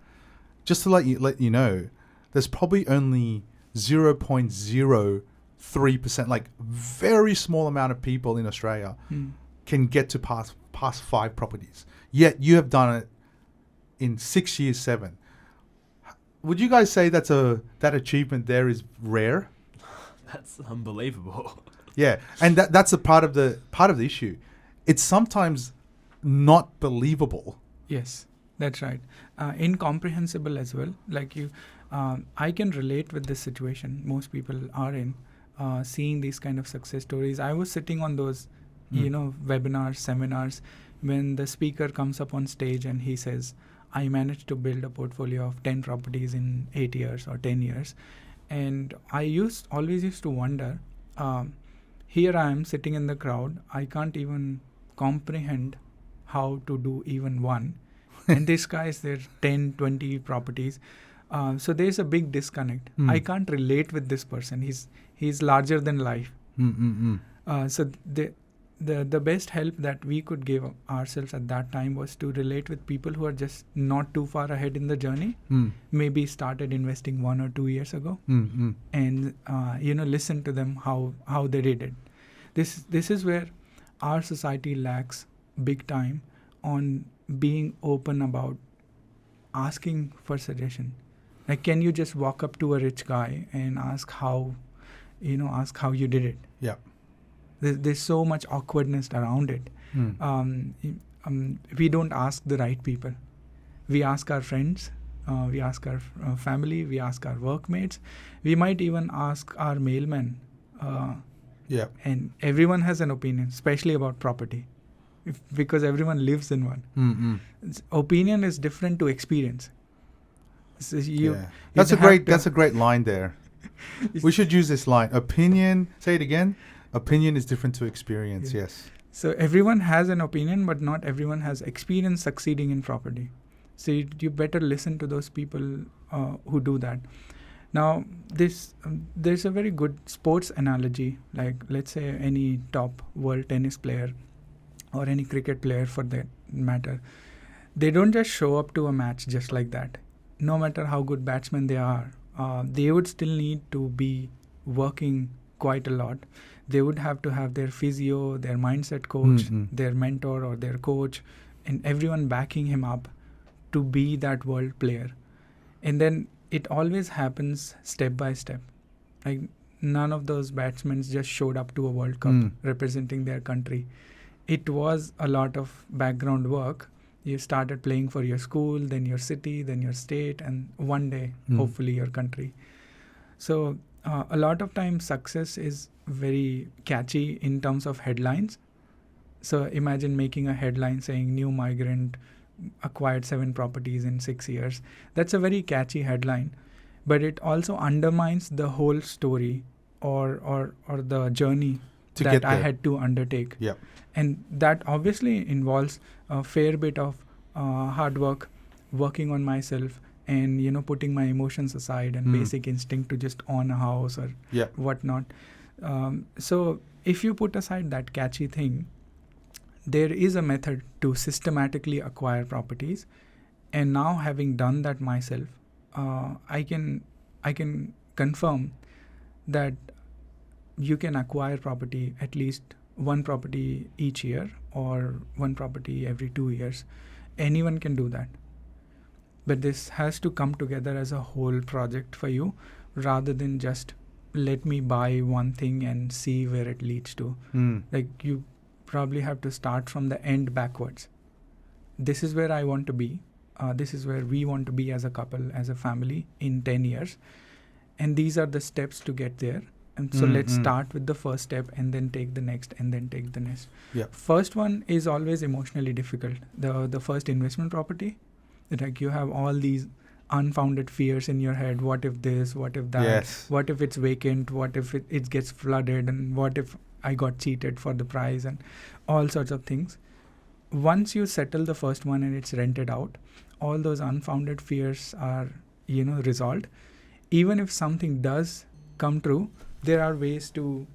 Just to let you know, there's probably only 0.03%, like very small amount of people in Australia can get to past 5 properties. Yet you have done it in 6 years, 7. Would you guys say that achievement there is rare? That's unbelievable. Yeah, and that's a part of the issue. It's sometimes not believable. Yes. That's right. Incomprehensible as well. Like you, I can relate with this situation most people are in, seeing these kind of success stories. I was sitting on those, webinars, seminars, when the speaker comes up on stage and he says, I managed to build a portfolio of 10 properties in 8 years or 10 years. And I always used to wonder, here I am sitting in the crowd, I can't even comprehend how to do even one. And this guy is there 10, 20 properties. So there's a big disconnect. I can't relate with this person. He's larger than life. So the best help that we could give ourselves at that time was to relate with people who are just not too far ahead in the journey. Maybe started investing 1 or 2 years ago, and listen to them how they did it. This is where our society lacks big time on being open about asking for suggestion. Like, can you just walk up to a rich guy and ask how you did it? Yeah. There's so much awkwardness around it. We don't ask the right people. We ask our friends, we ask our family, we ask our workmates. We might even ask our mailman. And everyone has an opinion, especially about property, because everyone lives in one. Opinion is different to experience. So That's a great line there. We should use this line. Opinion. Say it again. Opinion is different to experience. Yes. So everyone has an opinion, but not everyone has experience succeeding in property. So you better listen to those people who do that. Now, there's a very good sports analogy. Like, let's say any top world tennis player or any cricket player for that matter, they don't just show up to a match just like that. No matter how good batsmen they are, they would still need to be working quite a lot. They would have to have their physio, their mindset coach, their mentor or their coach, and everyone backing him up to be that world player. And then it always happens step by step. Like, none of those batsmen just showed up to a World Cup representing their country. It was a lot of background work. You started playing for your school, then your city, then your state, and one day, hopefully, your country. So a lot of times success is very catchy in terms of headlines. So imagine making a headline saying new migrant acquired 7 properties in 6 years. That's a very catchy headline, but it also undermines the whole story or the journey that I had to undertake. Yeah. And that obviously involves a fair bit of hard work, working on myself, and putting my emotions aside and basic instinct to just own a house or whatnot. So if you put aside that catchy thing, there is a method to systematically acquire properties. And now, having done that myself, I can confirm that you can acquire property, at least one property each year or one property every 2 years. Anyone can do that. But this has to come together as a whole project for you, rather than just let me buy one thing and see where it leads to. Like, you probably have to start from the end backwards. This is where I want to be. This is where we want to be as a couple, as a family in 10 years. And these are the steps to get there. And so let's start with the first step and then take the next and then take the next. First one is always emotionally difficult. The first investment property, like, you have all these unfounded fears in your head. What if this? What if that? Yes. What if it's vacant? What if it gets flooded? And what if I got cheated for the price? And all sorts of things. Once you settle the first one and it's rented out, all those unfounded fears are, resolved. Even if something does come true, there are ways to,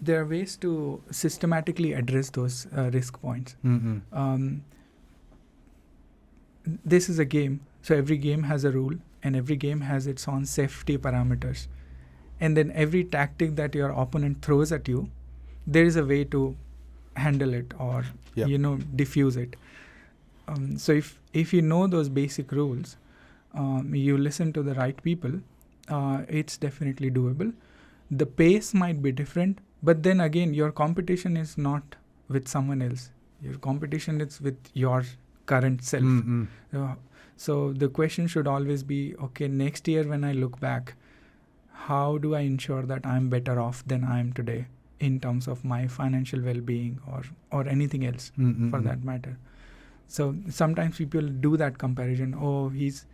there are ways to systematically address those risk points. This is a game, so every game has a rule, and every game has its own safety parameters. And then every tactic that your opponent throws at you, there is a way to handle it or diffuse it. So if you know those basic rules, you listen to the right people, it's definitely doable. The pace might be different, but then again, your competition is not with someone else. Your competition is with your current self. So the question should always be, okay, next year when I look back, how do I ensure that I'm better off than I am today in terms of my financial well-being or anything else for that matter. So sometimes people do that comparison. Oh, he's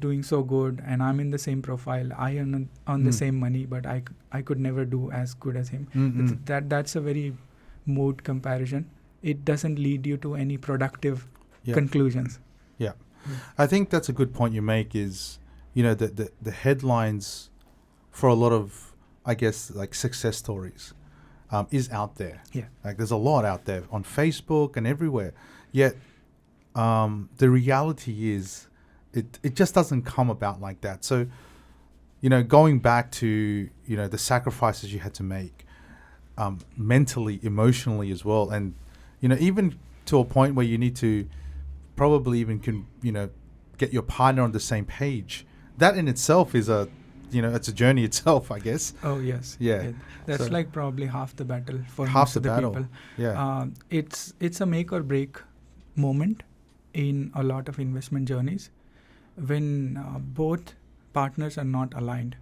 doing so good and I'm in the same profile. I earn the same money, but I could never do as good as him. That's a very mood comparison. It doesn't lead you to any productive conclusions. Yeah. I think that's a good point you make is, the headlines for a lot of, I guess, like success stories is out there. Yeah. Like there's a lot out there on Facebook and everywhere. Yet the reality is it just doesn't come about like that. So, going back to, the sacrifices you had to make mentally, emotionally as well. And, even to a point where you need to probably even get your partner on the same page. That in itself is it's a journey itself, I guess. Oh yes, yeah. That's so like probably half the battle for half most the of the battle. people. Yeah, it's a make or break moment in a lot of investment journeys when both partners are not aligned.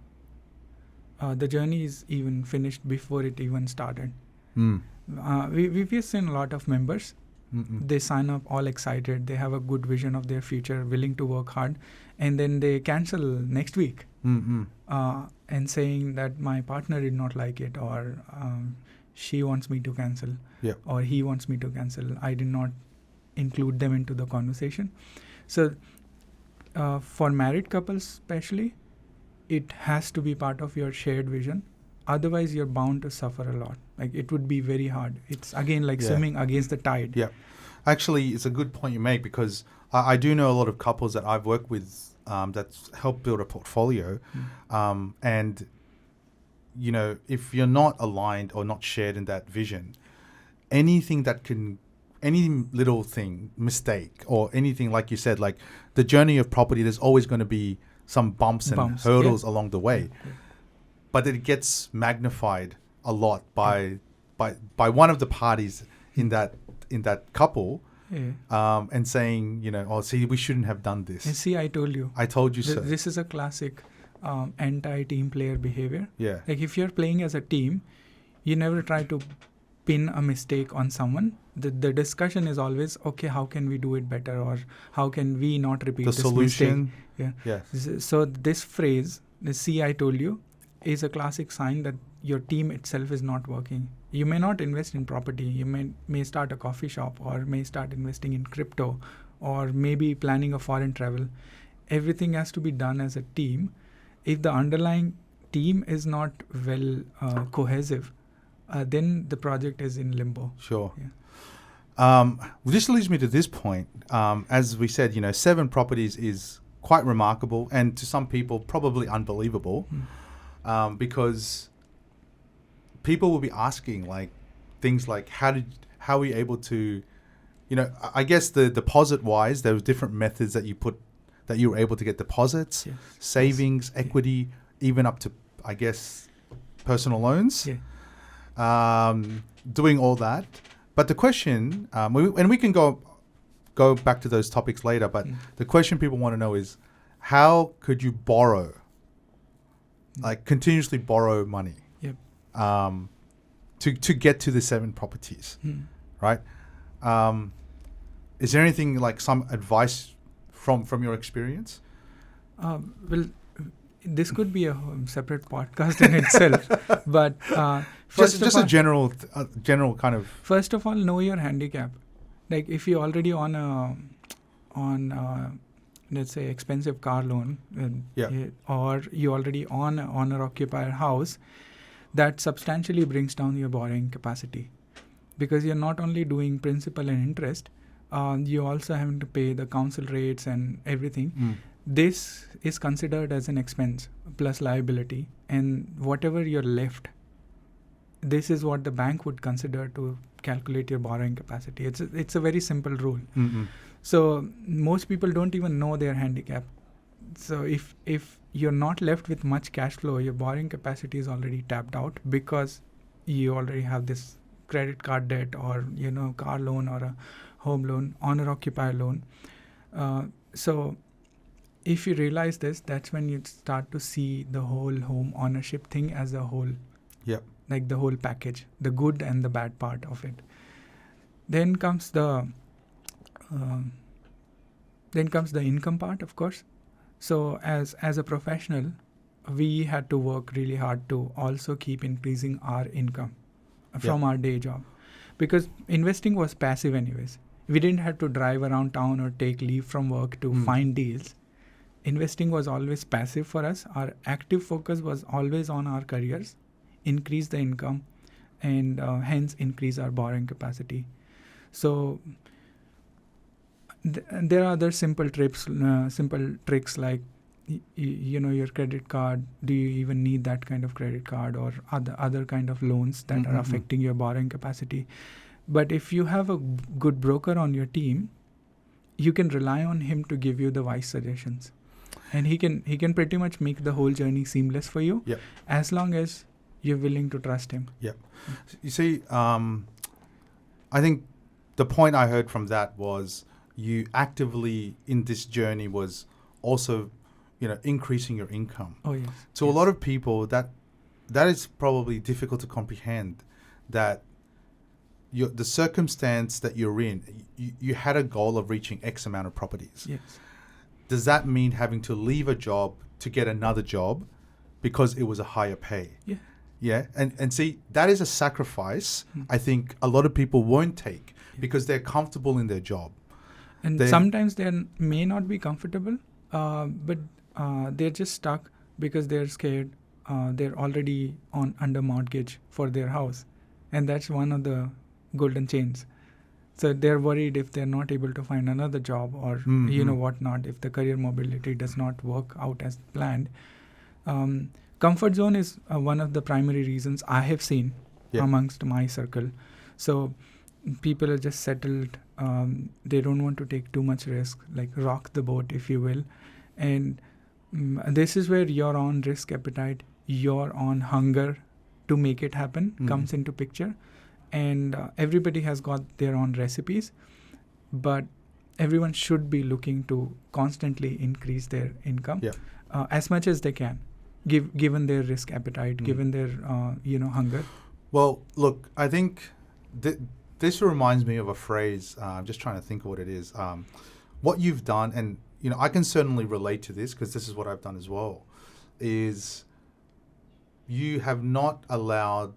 The journey is even finished before it even started. We've seen a lot of members. They sign up all excited. They have a good vision of their future, willing to work hard, and then they cancel next week and saying that my partner did not like it, or she wants me to cancel, or he wants me to cancel. I did not include them into the conversation. So for married couples especially, it has to be part of your shared vision. Otherwise, you're bound to suffer a lot. Like it would be very hard. It's again like swimming against the tide. Yeah. Actually, it's a good point you make because I do know a lot of couples that I've worked with that's helped build a portfolio. And, if you're not aligned or not shared in that vision, any little thing, mistake or anything, like you said, like the journey of property, there's always going to be some bumps and hurdles along the way. But it gets magnified a lot by one of the parties in that couple, and saying, oh, see, we shouldn't have done this. And see, I told you. I told you so. This is a classic anti-team player behavior. Yeah. Like if you're playing as a team, you never try to pin a mistake on someone. The discussion is always, okay, how can we do it better, or how can we not repeat this solution mistake? Yeah. So this phrase, the "see, I told you," is a classic sign that your team itself is not working. You may not invest in property. You may start a coffee shop, or may start investing in crypto, or maybe planning a foreign travel. Everything has to be done as a team. If the underlying team is not well cohesive, then the project is in limbo. Sure. Yeah. This leads me to this point. As we said, 7 properties is quite remarkable, and to some people probably unbelievable, because people will be asking like things like how are you able to, I guess the deposit wise, there was different methods that you were able to get deposits, savings, equity, even up to, I guess, personal loans. Doing all that. But the question, and we can go back to those topics later, but the question people want to know is, how could you borrow, like continuously borrow money, to get to the 7 properties, right? Is there anything like some advice from your experience? Well, this could be a separate podcast in itself, but just a general kind of. First of all, know your handicap. Like if you're already on let's say expensive car loan, or you already on an owner-occupier house, that substantially brings down your borrowing capacity, because you're not only doing principal and interest, you also having to pay the council rates and everything. This is considered as an expense plus liability, and whatever you're left, this is what the bank would consider to calculate your borrowing capacity. It's a very simple rule. So most people don't even know their handicap. So if you're not left with much cash flow, your borrowing capacity is already tapped out because you already have this credit card debt or, car loan or a home loan, owner-occupier loan. So if you realize this, that's when you start to see the whole home ownership thing as a whole. Yep. Like the whole package, the good and the bad part of it. Then comes the income part, of course. So as a professional, we had to work really hard to also keep increasing our income from our day job, because investing was passive anyways. We didn't have to drive around town or take leave from work to find deals. Investing was always passive for us. Our active focus was always on our careers, increase the income, and hence increase our borrowing capacity. So there are other simple tricks like, your credit card. Do you even need that kind of credit card, or other kind of loans that are affecting your borrowing capacity? But if you have a good broker on your team, you can rely on him to give you the wise suggestions, and he can pretty much make the whole journey seamless for you, as long as you're willing to trust him. Yep. You see, I think the point I heard from that was you actively in this journey was also, increasing your income. Oh, yes. To a lot of people, that is probably difficult to comprehend, that the circumstance that you're in, you had a goal of reaching X amount of properties. Yes. Does that mean having to leave a job to get another job because it was a higher pay? Yeah. Yeah. And see, that is a sacrifice I think a lot of people won't take because they're comfortable in their job. And sometimes they may not be comfortable, but they're just stuck because they're scared. They're already under mortgage for their house. And that's one of the golden chains. So they're worried if they're not able to find another job or, whatnot, if the career mobility does not work out as planned. Comfort zone is one of the primary reasons I have seen amongst my circle. So people are just settled. They don't want to take too much risk, like rock the boat, if you will. And this is where your own risk appetite, your own hunger to make it happen comes into picture. And everybody has got their own recipes, but everyone should be looking to constantly increase their income as much as they can, given their risk appetite, given their hunger. Well, look, I think this reminds me of a phrase. I'm just trying to think of what it is. What you've done, and I can certainly relate to this because this is what I've done as well, is you have not allowed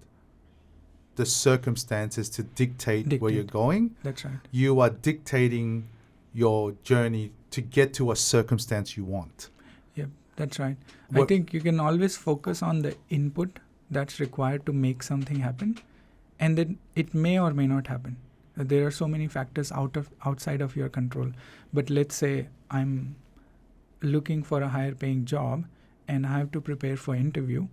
the circumstances to dictate where you're going. That's right. You are dictating your journey to get to a circumstance you want. Yep, that's right. I think you can always focus on the input that's required to make something happen, and then it may or may not happen. There are so many factors outside of your control. But let's say I'm looking for a higher paying job and I have to prepare for interview.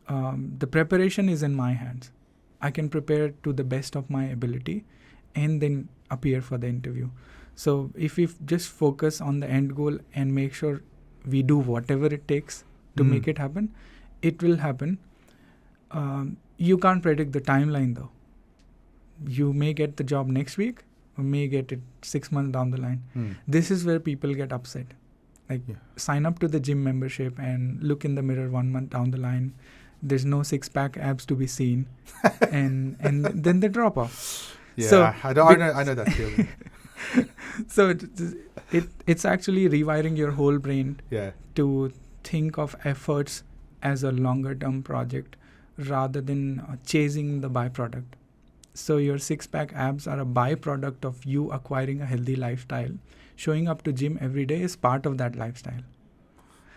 The preparation is in my hands. I can prepare to the best of my ability and then appear for the interview. So if we just focus on the end goal and make sure we do whatever it takes to make it happen, it will happen. You can't predict the timeline though. You may get the job next week or may get it 6 months down the line. This is where people get upset. Like sign up to the gym membership and look in the mirror 1 month down the line. There's no 6-pack abs to be seen, and then they drop off. Yeah, so I know that feeling. So it's actually rewiring your whole brain to think of efforts as a longer term project rather than chasing the byproduct. So your 6-pack abs are a byproduct of you acquiring a healthy lifestyle. Showing up to gym every day is part of that lifestyle.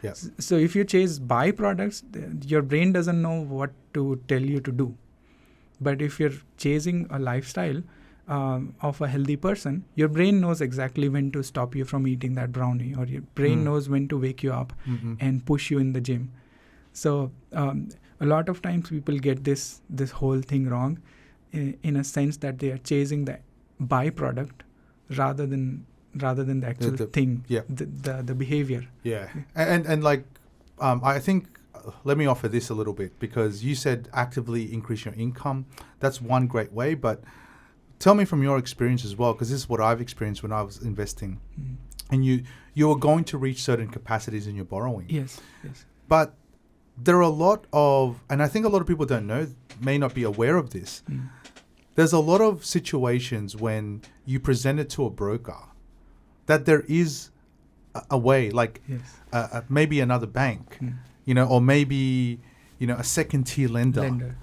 Yes. So if you chase byproducts, your brain doesn't know what to tell you to do. But if you're chasing a lifestyle of a healthy person, your brain knows exactly when to stop you from eating that brownie, or your brain knows when to wake you up and push you in the gym. So a lot of times people get this whole thing wrong in a sense that they are chasing the byproduct rather than the actual thing, the behavior. Yeah. And like, I think let me offer this a little bit, because you said actively increase your income. That's one great way, but tell me from your experience as well, because this is what I've experienced when I was investing. And you are going to reach certain capacities in your borrowing. Yes. But there are a lot of, and I think a lot of people don't know, may not be aware of this. There's a lot of situations when you present it to a broker that there is a way, like maybe another bank, or maybe, a second tier lender.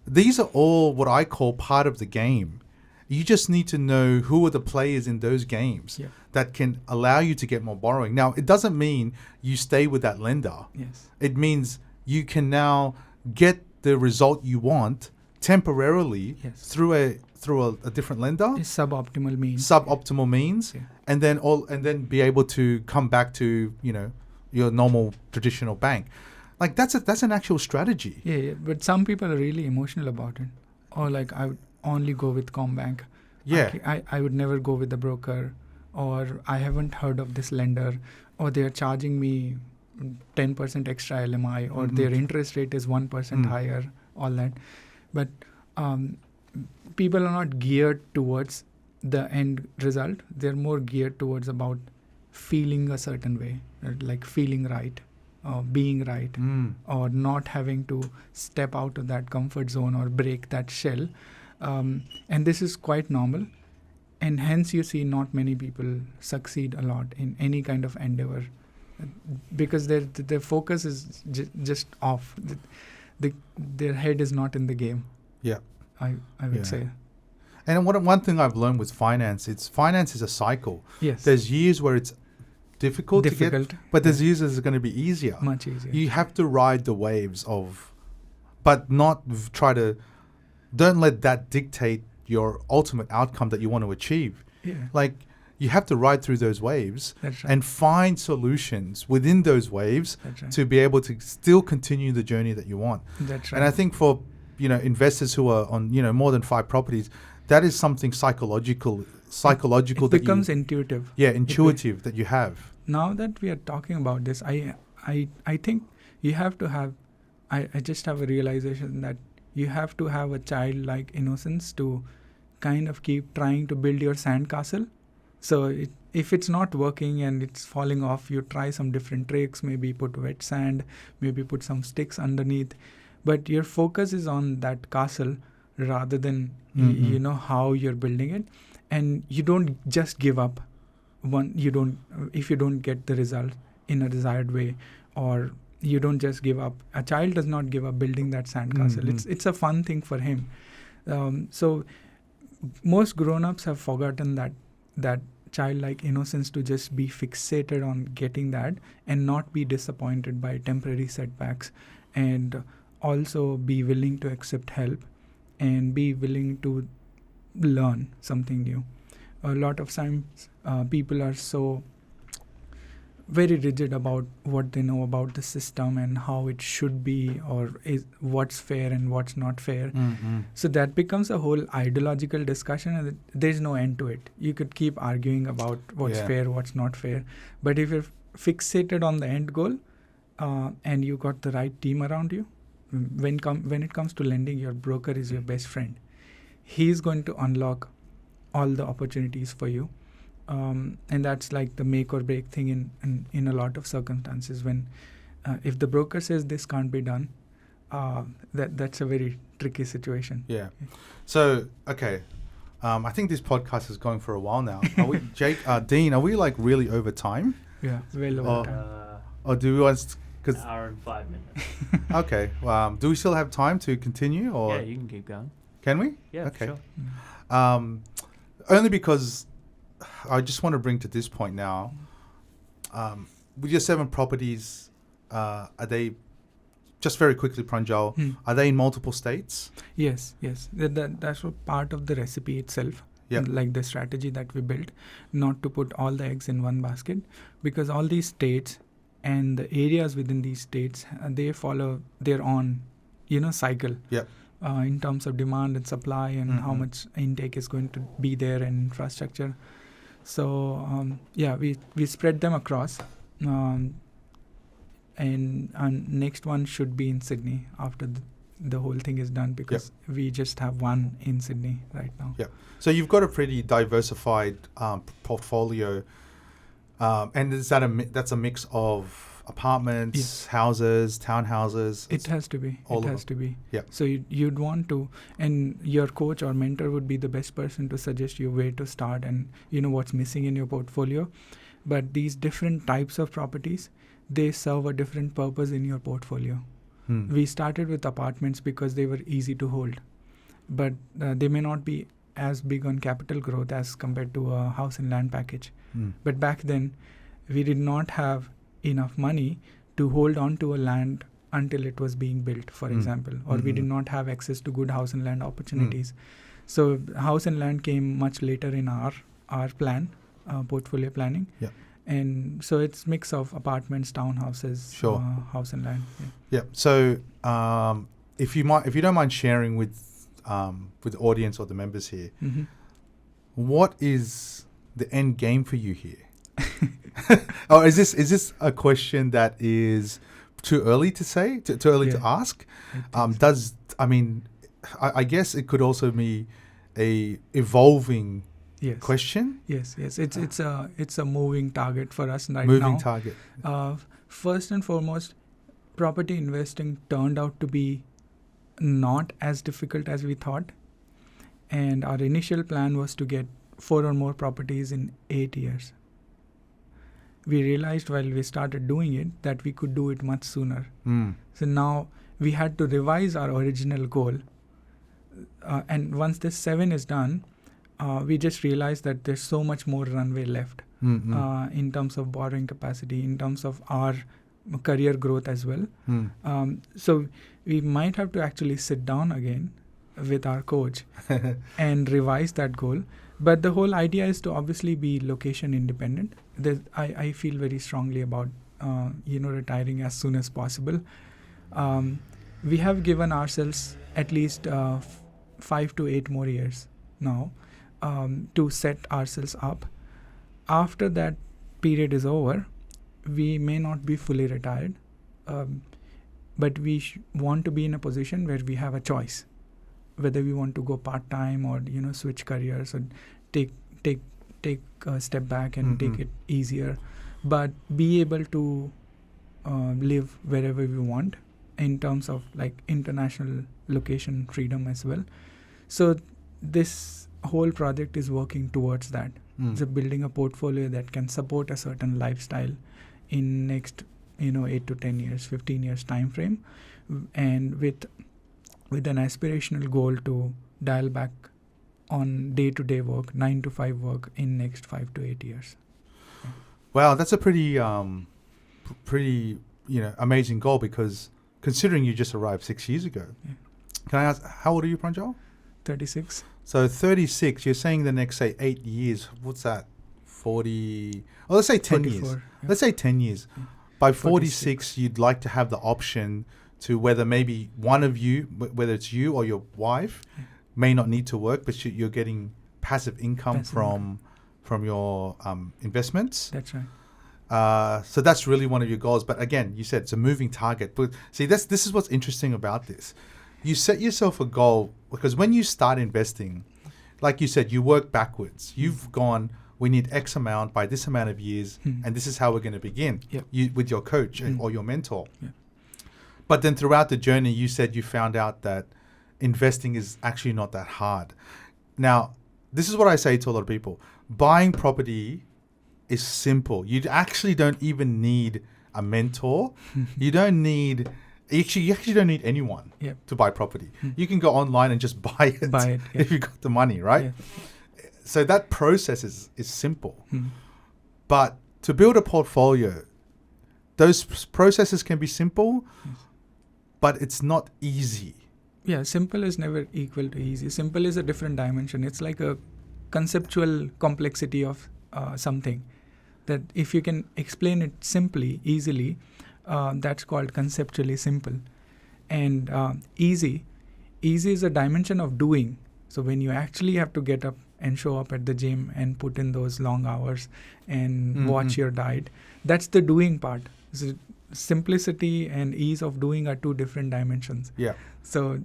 These are all what I call part of the game. You just need to know who are the players in those games that can allow you to get more borrowing. Now, it doesn't mean you stay with that lender. It means you can now get the result you want temporarily through a different lender. Suboptimal means. And then be able to come back to your normal traditional bank. Like that's an actual strategy. But some people are really emotional about it. Or like, I would only go with Combank. I would never go with the broker, or I haven't heard of this lender, or they're charging me 10% extra LMI, or their interest rate is 1% higher, all that. But people are not geared towards the end result. They're more geared towards about feeling a certain way, like feeling right, being right, or not having to step out of that comfort zone or break that shell. And this is quite normal. And hence you see not many people succeed a lot in any kind of endeavor, because their focus is just off. Their head is not in the game. I would say. And one thing I've learned with finance is a cycle. Yes. There's years where it's difficult to get, but there's years it's going to be easier. Much easier. You have to ride the waves but not don't let that dictate your ultimate outcome that you want to achieve. Like, you have to ride through those waves and find solutions within those waves to be able to still continue the journey that you want. That's right. And I think for investors who are on more than 5 properties, that is something psychological it becomes intuitive. Intuitive that you have. Now that we are talking about this, I think you have to have, I just have a realization that you have to have a childlike innocence to kind of keep trying to build your sandcastle. So if it's not working and it's falling off, you try some different tricks, maybe put wet sand, maybe put some sticks underneath. But your focus is on that castle rather than, how you're building it. And you don't just give up if you don't get the result in a desired way, or you don't just give up. A child does not give up building that sandcastle. It's a fun thing for him. So most grown-ups have forgotten that childlike innocence to just be fixated on getting that and not be disappointed by temporary setbacks, and also be willing to accept help and be willing to learn something new. A lot of times people are so very rigid about what they know about the system and how it should be, or what's fair and what's not fair. So that becomes a whole ideological discussion, and there's no end to it. You could keep arguing about what's fair, what's not fair. But if you're fixated on the end goal, and you got the right team around you, when it comes to lending, your broker is your best friend. He's going to unlock all the opportunities for you. And that's like the make or break thing in a lot of circumstances. When if the broker says this can't be done, that's a very tricky situation. So okay, I think this podcast is going for a while now. Are we, Dean? Are we like really over time? Yeah, well over time. Or do we want? An hour and 5 minutes. Okay. Do we still have time to continue? Or yeah, you can keep going. Can we? Yeah, okay. Sure. Only because I just want to bring to this point now. With your 7 properties, are they, just very quickly, Pranjal, are they in multiple states? Yes. That's part of the recipe itself. Like the strategy that we built, not to put all the eggs in one basket, because all these states and the areas within these states, they follow their own, cycle. In terms of demand and supply and how much intake is going to be there and infrastructure. So we spread them across. and next one should be in Sydney after the whole thing is done, because we just have one in Sydney right now. Yeah. So you've got a pretty diversified portfolio, and that's a mix of apartments, houses, townhouses. It has to be. All It of has to be. Yeah. So you'd want to, and your coach or mentor would be the best person to suggest you where to start and what's missing in your portfolio. But these different types of properties, they serve a different purpose in your portfolio. We started with apartments because they were easy to hold, but they may not be as big on capital growth as compared to a house and land package. But back then, we did not have enough money to hold on to a land until it was being built, for example, or we did not have access to good house and land opportunities. So house and land came much later in our plan, portfolio planning. Yeah. And so it's mix of apartments, townhouses, house and land. Yeah. So if you don't mind sharing with the audience or the members here, what is the end game for you here? Or is this a question that is too early to say, too early to ask? I guess it could also be a evolving question. Yes. It's a moving target for us right now. Moving target. First and foremost, property investing turned out to be not as difficult as we thought, and our initial plan was to get 4 or more properties in 8 years. We realized while we started doing it that we could do it much sooner. So now we had to revise our original goal. And once this 7 is done, we just realized that there's so much more runway left in terms of borrowing capacity, in terms of our career growth as well. So we might have to actually sit down again with our coach and revise that goal. But the whole idea is to obviously be location independent. I feel very strongly about retiring as soon as possible. We have given ourselves at least 5 to 8 more years now to set ourselves up. After that period is over, we may not be fully retired, but we want to be in a position where we have a choice, whether we want to go part-time or switch careers or take a step back and take it easier, but be able to live wherever we want in terms of like international location freedom as well. So this whole project is working towards that. So building a portfolio that can support a certain lifestyle in next 8 to 10 years, 15 years time frame, and with an aspirational goal to dial back on day-to-day work, 9 to 5 work in next 5 to 8 years. Wow, that's a pretty amazing goal, because considering you just arrived 6 years ago. Can I ask, how old are you, Pranjal? 36. So 36, you're saying the next, say, 8 years, what's that? 40, or let's say 10 years. Yeah. Let's say 10 years. By 46, you'd like to have the option to whether maybe one of you, whether it's you or your wife, may not need to work, but you're getting passive income from your investments. That's right. So that's really one of your goals. But again, you said it's a moving target. But see, this is what's interesting about this. You set yourself a goal, because when you start investing, like you said, you work backwards. You've gone, we need X amount by this amount of years, and this is how we're going to begin with your coach or your mentor. But then throughout the journey, you said you found out that investing is actually not that hard. Now, this is what I say to a lot of people. Buying property is simple. You actually don't even need a mentor. You don't need... You actually don't need anyone to buy property. You can go online and just buy it if you've got the money, right? So that process is simple. But to build a portfolio, those processes can be simple, but it's not easy. Yeah, simple is never equal to easy. Simple is a different dimension. It's like a conceptual complexity of something that if you can explain it simply, easily, that's called conceptually simple. And easy is a dimension of doing. So when you actually have to get up and show up at the gym and put in those long hours and watch your diet, that's the doing part. So simplicity and ease of doing are two different dimensions. Yeah. So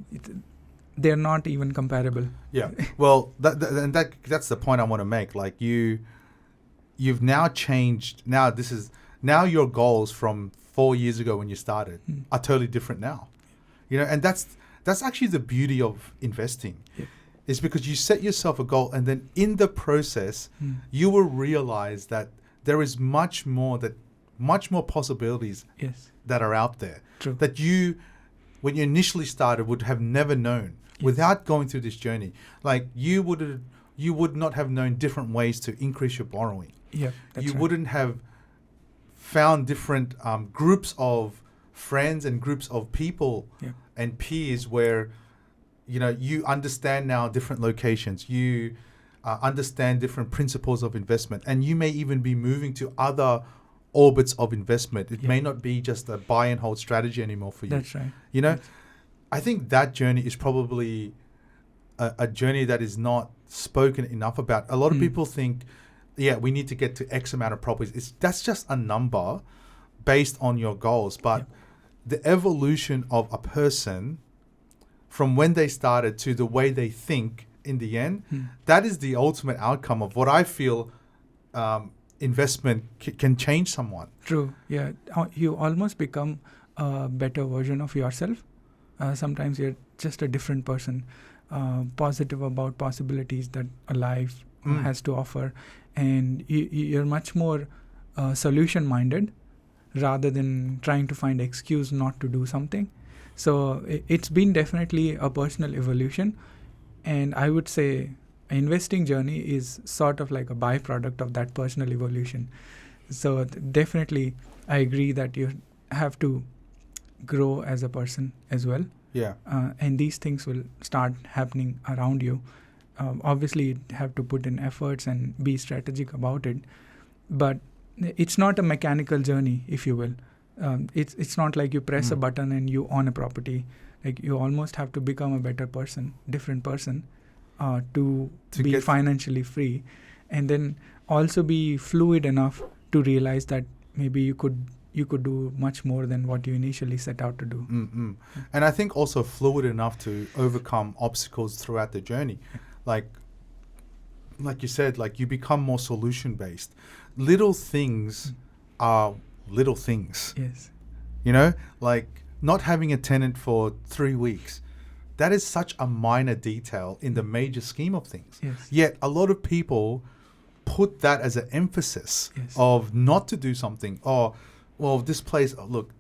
they're not even comparable. Yeah. Well, that's the point I want to make. Like you've now changed. Now your goals from 4 years ago when you started are totally different now. And that's actually the beauty of investing. Yeah. Is because you set yourself a goal, and then in the process, you will realize that there is much more possibilities Yes. that are out there True. that you, when you initially started, would have never known without going through this journey. Like you would not have known different ways to increase your borrowing. Yeah. That's You right. wouldn't have found different groups of friends and groups of people and peers where you understand now different locations. You understand different principles of investment, and you may even be moving to other orbits of investment. It may not be just a buy and hold strategy anymore for you. That's right. I think that journey is probably a journey that is not spoken enough about. A lot of people think, we need to get to X amount of properties. That's just a number based on your goals. But the evolution of a person from when they started to the way they think in the end, that is the ultimate outcome of what I feel investment can change someone. True. Yeah. You almost become a better version of yourself. Sometimes you're just a different person, positive about possibilities that a life has to offer. And you're much more solution-minded rather than trying to find excuse not to do something. So it's been definitely a personal evolution. And I would say investing journey is sort of like a byproduct of that personal evolution. So definitely I agree that you have to grow as a person as well. Yeah. And these things will start happening around you. Obviously, you have to put in efforts and be strategic about it. But it's not a mechanical journey, if you will. It's not like you press a button and you own a property. Like you almost have to become a better person, different person, to be financially free, and then also be fluid enough to realize that maybe you could do much more than what you initially set out to do. And I think also fluid enough to overcome obstacles throughout the journey. Like you said, like you become more solution based. Little things are little things. Yes. Like not having a tenant for 3 weeks. That is such a minor detail in the major scheme of things. Yes. Yet a lot of people put that as an emphasis of not to do something. Oh, well, this place, look,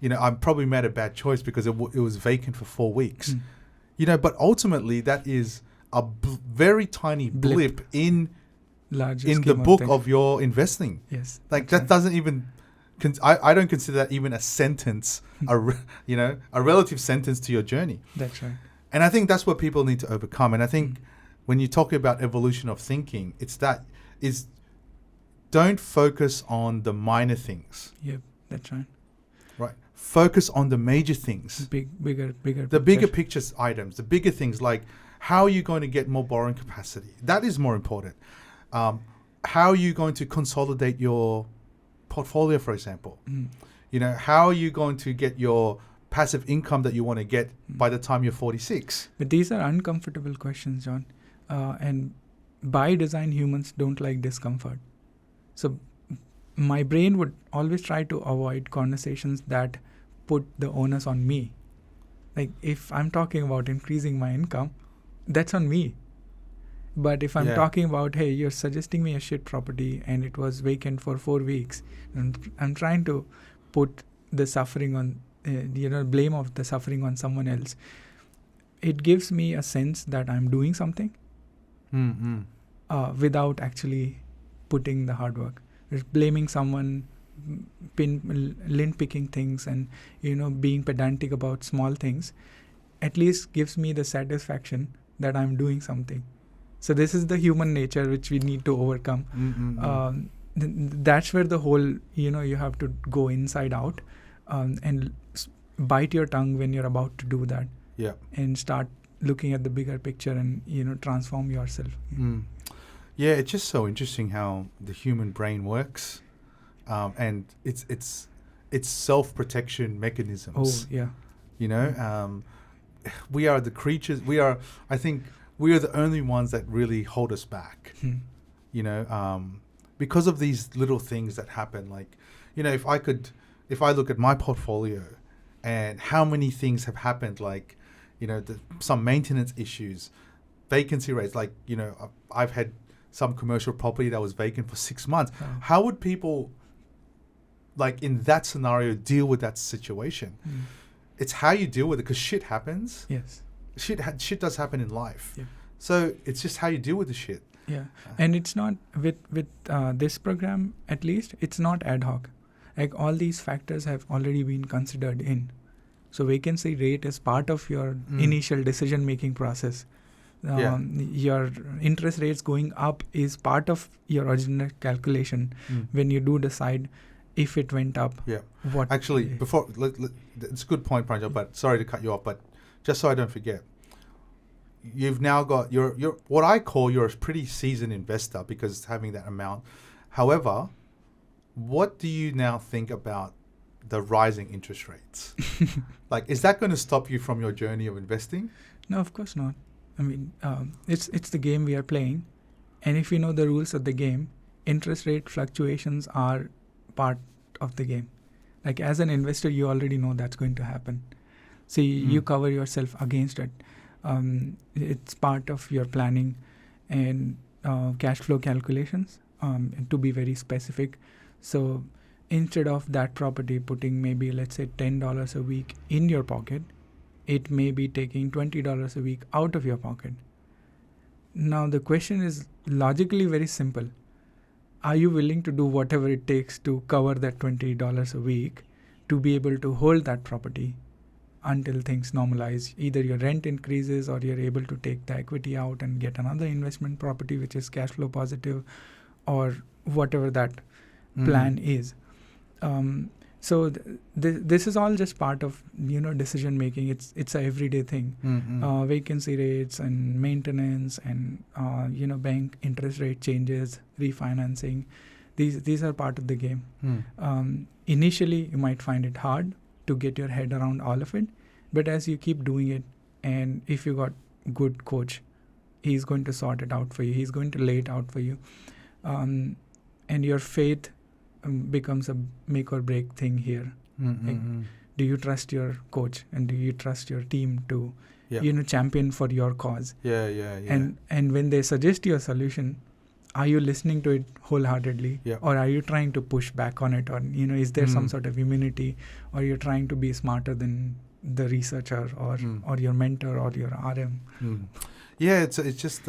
I probably made a bad choice because it was vacant for 4 weeks. But ultimately that is a very tiny blip in the book of your investing. Yes. Like that doesn't even, I don't consider that even a sentence, a relative sentence to your journey. That's right. And I think that's what people need to overcome. And I think when you talk about evolution of thinking, don't focus on the minor things. Yep, that's right. Right. Focus on the major things. Bigger. The bigger picture items, the bigger things, like how are you going to get more borrowing capacity? That is more important. How are you going to consolidate your portfolio, for example? How are you going to get your passive income that you want to get by the time you're 46? But these are uncomfortable questions, John. And by design, humans don't like discomfort. So my brain would always try to avoid conversations that put the onus on me. Like if I'm talking about increasing my income, that's on me. But if I'm talking about, hey, you're suggesting me a shit property and it was vacant for 4 weeks, and I'm trying to put the suffering on, blame of the suffering on someone else. It gives me a sense that I'm doing something without actually putting the hard work. Just blaming someone, lint picking things, and being pedantic about small things, at least gives me the satisfaction that I'm doing something. So this is the human nature which we need to overcome. That's where the whole, you have to go inside out and bite your tongue when you're about to do that. Yeah. And start looking at the bigger picture and, transform yourself. Yeah, it's just so interesting how the human brain works. And it's it's self-protection mechanisms. Oh, yeah. You know, we are the creatures. I think we are the only ones that really hold us back. You know, because of these little things that happen. Like, you know, if I look at my portfolio and how many things have happened, like, you know, some maintenance issues, vacancy rates, like, you know, I've had some commercial property that was vacant for 6 months. Oh. How would people, like, in that scenario, deal with that situation? It's how you deal with it, because shit happens. Yes. Shit does happen in life. Yeah. So it's just how you deal with the shit. Yeah. And it's not with this program, at least, it's not ad hoc. Like, all these factors have already been considered in. So vacancy rate is part of your initial decision-making process. Your interest rates going up is part of your original calculation when you do decide if it went up. Yeah. What Actually, before it's a good point, Pranjal, but sorry to cut you off, but just so I don't forget, you've now got you're what I call, you're a pretty seasoned investor because having that amount. However, what do you now think about the rising interest rates? Like, is that going to stop you from your journey of investing? No, of course not. I mean, it's the game we are playing, and if you know the rules of the game, interest rate fluctuations are part of the game. Like, as an investor, you already know that's going to happen. So you cover yourself against it. It's part of your planning and cash flow calculations, to be very specific. So instead of that property putting maybe, let's say, $10 a week in your pocket, it may be taking $20 a week out of your pocket. Now, the question is logically very simple. Are you willing to do whatever it takes to cover that $20 a week to be able to hold that property until things normalize? Either your rent increases or you're able to take the equity out and get another investment property which is cash flow positive, or whatever that plan is. So this is all just part of, you know, decision making. It's a everyday thing. Vacancy rates and maintenance and you know, bank interest rate changes, refinancing. These are part of the game. Initially, you might find it hard to get your head around all of it, but as you keep doing it, and if you got good coach, he's going to sort it out for you. He's going to lay it out for you, and your faith becomes a make or break thing here. Like, do you trust your coach and do you trust your team to, you know, champion for your cause? And when they suggest you a solution, are you listening to it wholeheartedly, or are you trying to push back on it, or, you know, is there some sort of immunity, or you're trying to be smarter than the researcher or your mentor or your RM? Yeah, it's just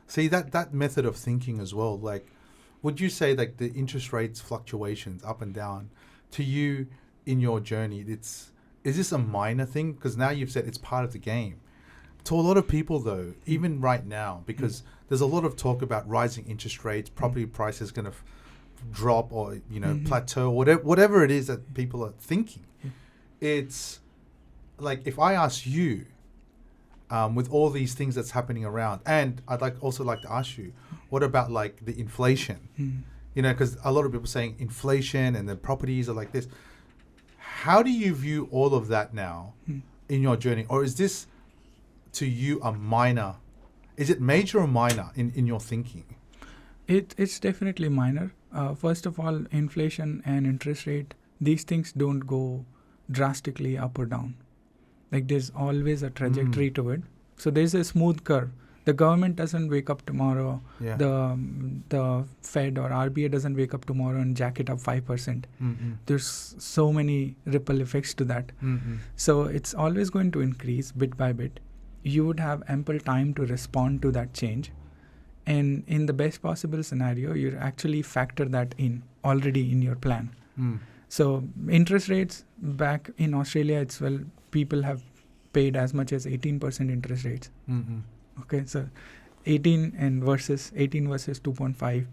see that method of thinking as well. Like, would you say like the interest rates fluctuations up and down to you in your journey, is this a minor thing? Because now you've said it's part of the game. To a lot of people though, even right now, because there's a lot of talk about rising interest rates, property prices going to drop, or, you know, plateau, whatever it is that people are thinking. It's like, if I ask you, with all these things that's happening around, and I'd also like to ask you, what about like the inflation? You know, because a lot of people saying inflation and the properties are like this. How do you view all of that now in your journey? Or is this to you a minor? Is it major or minor in your thinking? It's definitely minor. First of all, inflation and interest rate, these things don't go drastically up or down. Like, there's always a trajectory to it. So there's a smooth curve. The government doesn't wake up tomorrow. The Fed or RBI doesn't wake up tomorrow and jack it up 5%. There's so many ripple effects to that. So it's always going to increase bit by bit. You would have ample time to respond to that change. And in the best possible scenario, you actually factor that in already in your plan. So interest rates back in Australia, it's, well, people have paid as much as 18% interest rates. Okay, so 18 versus 2.5.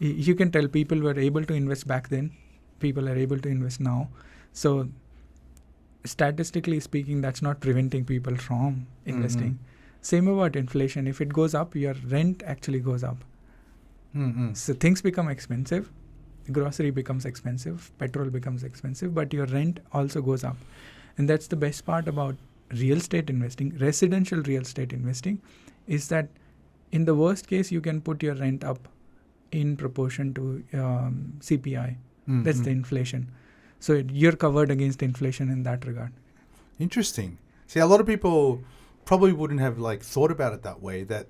You can tell people were able to invest back then. People are able to invest now. So statistically speaking, that's not preventing people from investing. Same about inflation. If it goes up, your rent actually goes up. So things become expensive. grocery becomes expensive, petrol becomes expensive, but your rent also goes up. And that's the best part about real estate investing, residential real estate investing, is that in the worst case, you can put your rent up in proportion to CPI. That's the inflation. So you're covered against inflation in that regard. Interesting. See, a lot of people probably wouldn't have like thought about it that way, that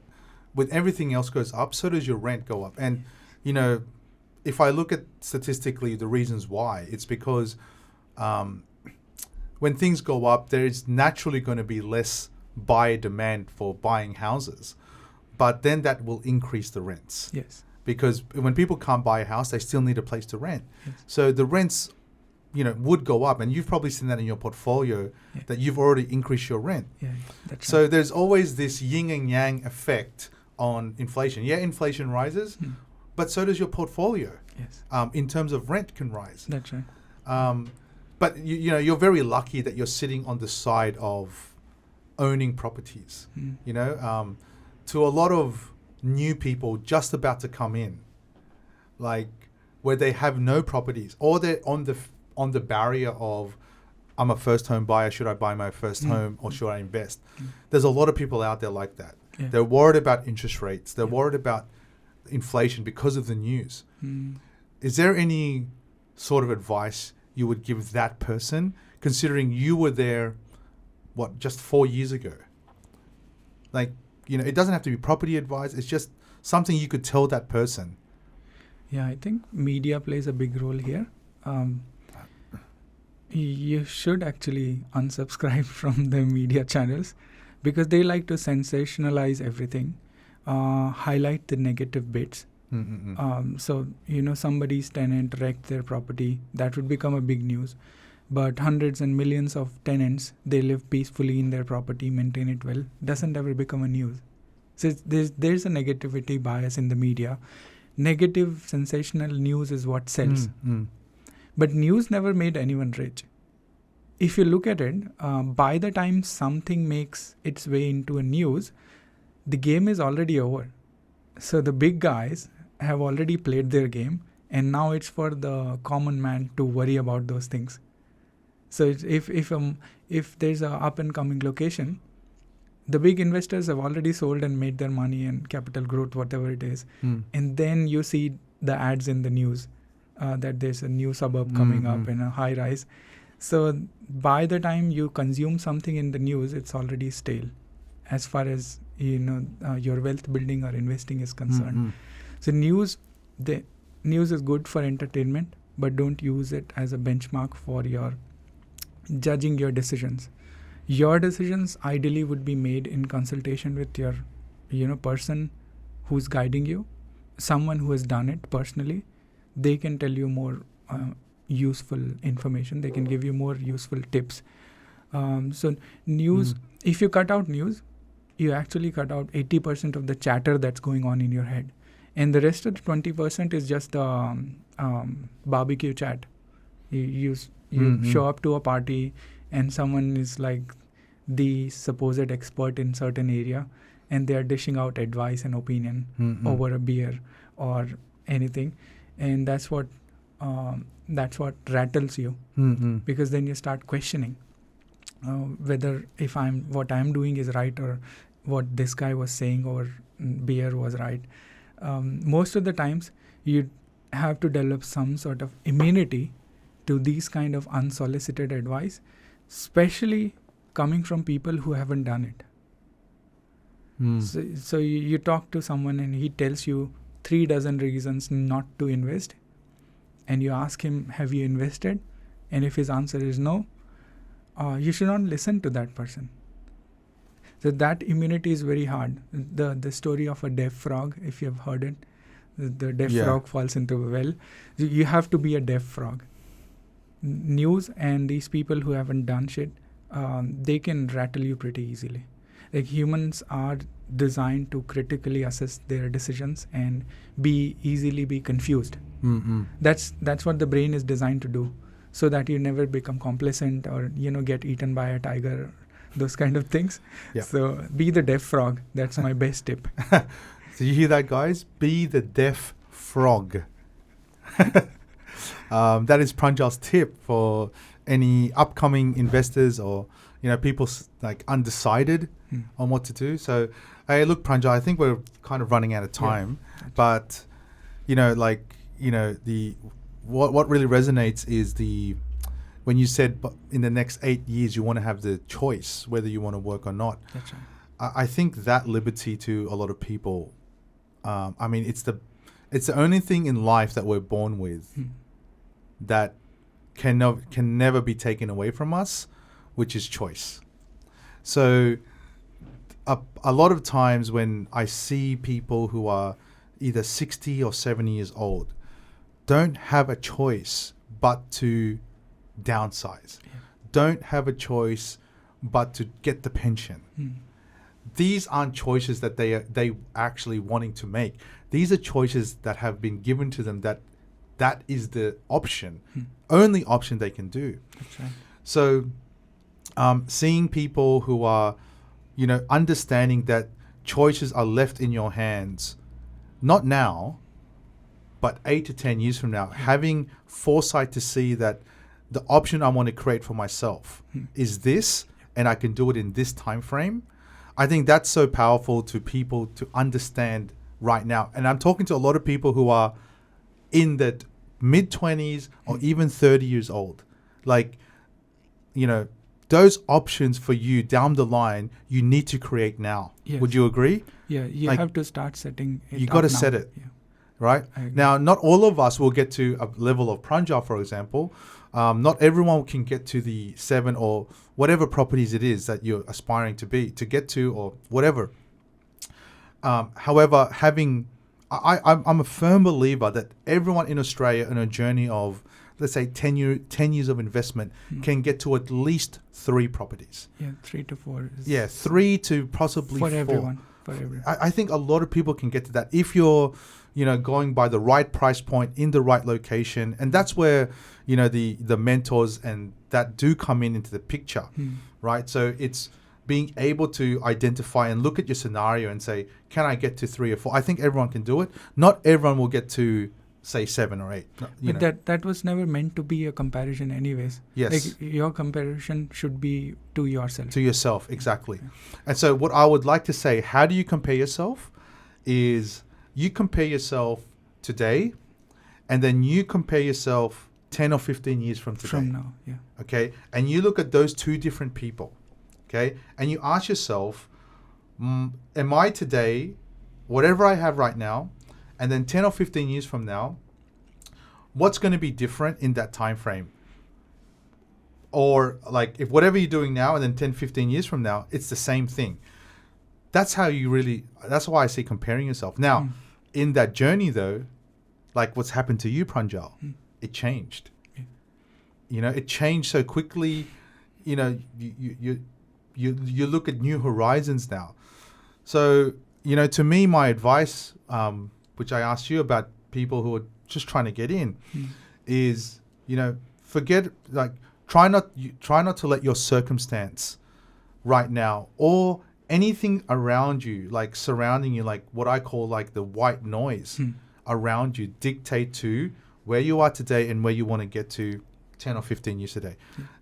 when everything else goes up, so does your rent go up. And, you know, if I look at statistically the reasons why, it's because when things go up, there is naturally going to be less buyer demand for buying houses. But then that will increase the rents. Yes. Because when people can't buy a house, they still need a place to rent. Yes. So the rents, you know, would go up. And you've probably seen that in your portfolio, that you've already increased your rent. Yeah, that's So right. there's always this yin and yang effect on inflation. Yeah, inflation rises, but so does your portfolio. Yes. In terms of rent can rise. That's right. But you know, you're very lucky that you're sitting on the side of owning properties. You know, to a lot of new people just about to come in, like where they have no properties, or they're on the barrier of, I'm a first home buyer, should I buy my first home or should I invest? There's a lot of people out there like that. Yeah. They're worried about interest rates. They're worried about inflation because of the news. Is there any sort of advice you would give that person, considering you were there, just 4 years ago? Like, you know, it doesn't have to be property advice. It's just something you could tell that person. Yeah, I think media plays a big role here. You should actually unsubscribe from the media channels, because they like to sensationalize everything, highlight the negative bits. So, you know, somebody's tenant wrecked their property, that would become a big news. But hundreds and millions of tenants, they live peacefully in their property, maintain it well, doesn't ever become a news. So there's a negativity bias in the media. Negative, sensational news is what sells. But news never made anyone rich. If you look at it, by the time something makes its way into a news, the game is already over. So the big guys have already played their game, and now it's for the common man to worry about those things. So if there's a up and coming location, the big investors have already sold and made their money and capital growth, whatever it is. And then you see the ads in the news that there's a new suburb coming up in a high rise. So by the time you consume something in the news, it's already stale as far as, you know, your wealth building or investing is concerned. So news is good for entertainment, but don't use it as a benchmark for your judging your decisions. Your decisions ideally would be made in consultation with your, you know, person who's guiding you, someone who has done it personally. They can tell you more useful information. They can give you more useful tips. So news, if you cut out news, you actually cut out 80% of the chatter that's going on in your head. And the rest of the 20% is just barbecue chat. You show up to a party and someone is like the supposed expert in certain area, and they are dishing out advice and opinion over a beer or anything. And that's what rattles you, because then you start questioning whether what I'm doing is right, or what this guy was saying over beer was right. Most of the times you have to develop some sort of immunity to these kind of unsolicited advice, especially coming from people who haven't done it. So you talk to someone and he tells you 3 dozen reasons not to invest, and you ask him, have you invested? And if his answer is no, you should not listen to that person. So that immunity is very hard. The story of a deaf frog, if you have heard it, the deaf frog falls into a well. You have to be a deaf frog. News and these people who haven't done shit, they can rattle you pretty easily. Like, humans are designed to critically assess their decisions and easily be confused. That's what the brain is designed to do, so that you never become complacent or, you know, get eaten by a tiger, those kind of things. So be the deaf frog. That's my best tip. So you hear that, guys? Be the deaf frog. that is Pranjal's tip for any upcoming investors or people like undecided on what to do. So, hey, look, Pranjal, I think we're kind of running out of time, but what really resonates is when you said in the next 8 years you want to have the choice whether you want to work or not. That's right. I think that liberty to a lot of people, it's the only thing in life that we're born with that can never be taken away from us, which is choice. So a lot of times when I see people who are either 60 or 70 years old don't have a choice but to downsize, don't have a choice but to get the pension. These aren't choices that they actually wanting to make. These are choices that have been given to them that is the option, only option they can do. That's right. So seeing people who are, understanding that choices are left in your hands, not now, but 8 to 10 years from now, having foresight to see that the option I want to create for myself is this, and I can do it in this time frame. I think that's so powerful to people to understand right now. And I'm talking to a lot of people who are in the mid-20s or even 30 years old. Like, those options for you down the line, you need to create now. Yes. Would you agree? Yeah, you have to start setting it. You got to up now. set it. Yeah. Right? Now, not all of us will get to a level of Pranjal, for example. Not everyone can get to the 7 or whatever properties it is that you're aspiring to get to, or whatever. However, I'm a firm believer that everyone in Australia on a journey of, let's say, 10 years of investment can get to at least 3 properties. Yeah, 3 to 4. 3 to possibly 4. For everyone. I think a lot of people can get to that if you're, going by the right price point in the right location. And that's where, the mentors and that do come into the picture, right? So it's being able to identify and look at your scenario and say, can I get to 3 or 4? I think everyone can do it. Not everyone will get to, say, 7 or 8. But that was never meant to be a comparison anyways. Yes. Like, your comparison should be to yourself. To yourself, exactly. Yeah. And so what I would like to say, how do you compare yourself? Is you compare yourself today, and then you compare yourself 10 or 15 years from today. From now, yeah. Okay? And you look at those 2 different people, okay? And you ask yourself, am I today, whatever I have right now, and then 10 or 15 years from now, what's going to be different in that time frame? Or like, if whatever you're doing now and then 10, 15 years from now, it's the same thing. That's how that's why I say comparing yourself. Now, in that journey though, like what's happened to you, Pranjal, it changed. Yeah. It changed so quickly. You look at new horizons now. So, to me, my advice, which I asked you about people who are just trying to get in, is, forget, like, try not to let your circumstance right now or anything around you, like surrounding you, like what I call like the white noise around you, dictate to where you are today and where you want to get to 10 or 15 years today.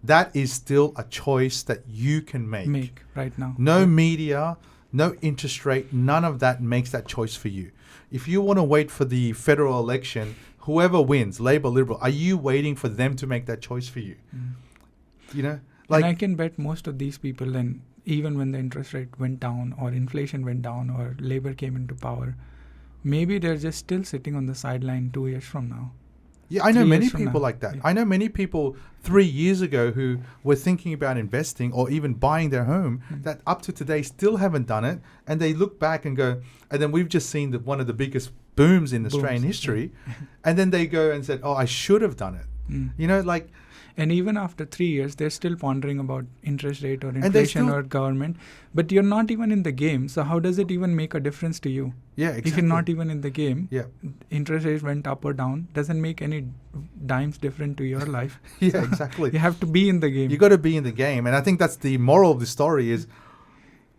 That is still a choice that you can make right now. No media, no interest rate, none of that makes that choice for you. If you want to wait for the federal election, whoever wins, Labor, Liberal, are you waiting for them to make that choice for you? Like, and I can bet most of these people, and even when the interest rate went down or inflation went down or Labor came into power, maybe they're just still sitting on the sideline 2 years from now. Yeah, I know many people like that. Yeah. I know many people 3 years ago who were thinking about investing or even buying their home that up to today still haven't done it. And they look back and go, and then we've just seen one of the biggest booms in Australian history. And then they go and said, oh, I should have done it. And even after 3 years, they're still pondering about interest rate or inflation or government. But you're not even in the game. So how does it even make a difference to you? Yeah, exactly. If you're not even in the game, yeah, interest rates went up or down, doesn't make any dimes different to your life. Yeah, exactly. You have to be in the game. You got to be in the game. And I think that's the moral of the story is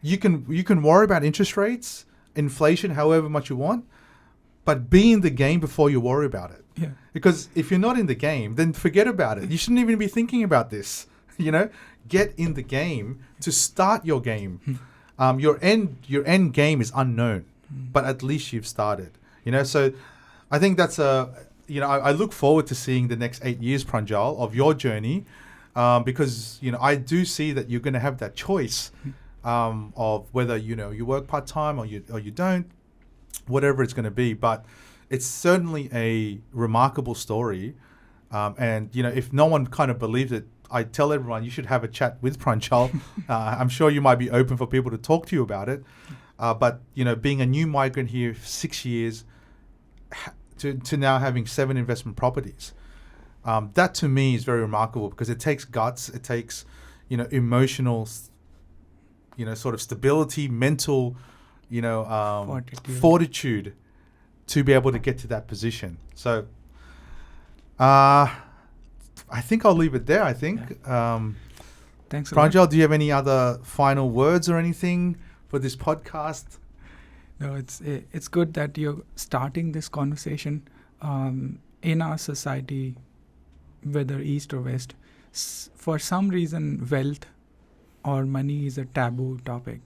you can worry about interest rates, inflation, however much you want. but be in the game before you worry about it. Yeah. Because if you're not in the game, then forget about it. You shouldn't even be thinking about this. Get in the game to start your game. Your end game is unknown, but at least you've started. So I think that's I look forward to seeing the next 8 years, Pranjal, of your journey, because I do see that you're going to have that choice of whether you work part time or you don't, whatever it's going to be. But it's certainly a remarkable story, and if no one kind of believes it, I tell everyone you should have a chat with Pranjal. I'm sure you might be open for people to talk to you about it. But being a new migrant here for 6 years, to now having 7 investment properties, that to me is very remarkable, because it takes guts, it takes emotional, sort of stability, mental, fortitude to be able to get to that position. So I think I'll leave it there. I think. Thanks a lot. Pranjal, do you have any other final words or anything for this podcast? No, it's good that you're starting this conversation. In our society, whether east or west, for some reason, wealth or money is a taboo topic.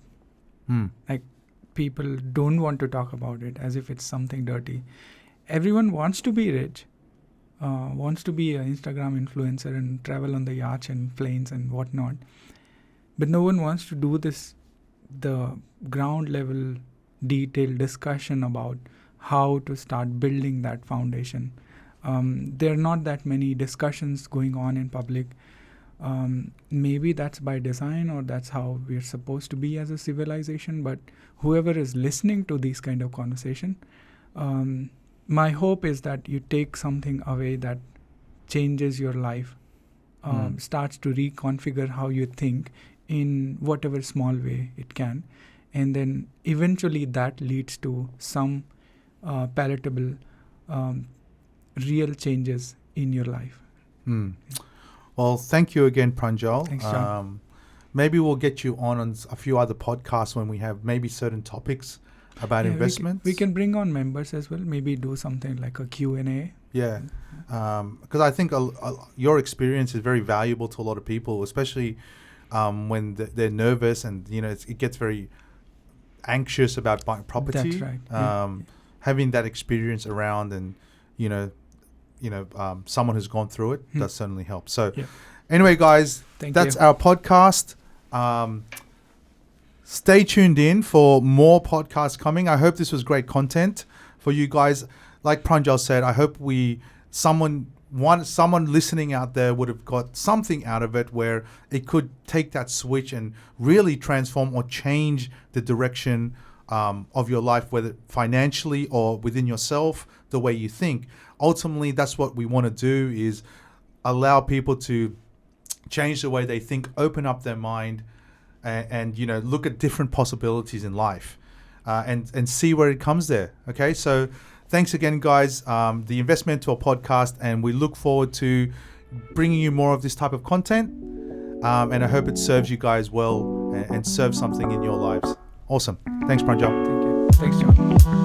Like, people don't want to talk about it as if it's something dirty. Everyone wants to be rich, wants to be an Instagram influencer and travel on the yachts and planes and whatnot. But no one wants to do the ground level detailed discussion about how to start building that foundation. There are not that many discussions going on in public. Maybe that's by design, or that's how we're supposed to be as a civilization. But whoever is listening to these kind of conversation, my hope is that you take something away that changes your life, starts to reconfigure how you think in whatever small way it can. And then eventually that leads to some palatable, real changes in your life. Well, thank you again, Pranjal. Thanks, John. Maybe we'll get you on a few other podcasts when we have maybe certain topics about investments. We can bring on members as well. Maybe do something like a Q&A. Yeah, because I think your experience is very valuable to a lot of people, especially when they're nervous and it gets very anxious about buying property. That's right. Having that experience around and someone who's gone through it does certainly help. So anyway, guys, that's our podcast. Stay tuned in for more podcasts coming. I hope this was great content for you guys. Like Pranjal said, I hope someone listening out there would have got something out of it, where it could take that switch and really transform or change the direction of your life, whether financially or within yourself, the way you think. Ultimately, that's what we want to do, is allow people to change the way they think, open up their mind, and look at different possibilities in life, and see where it comes there. Okay, so thanks again, guys. The Investmentor Podcast, and we look forward to bringing you more of this type of content, and I hope it serves you guys well and serves something in your lives. Awesome. Thanks, Pranjal. Thank you. Thanks, John.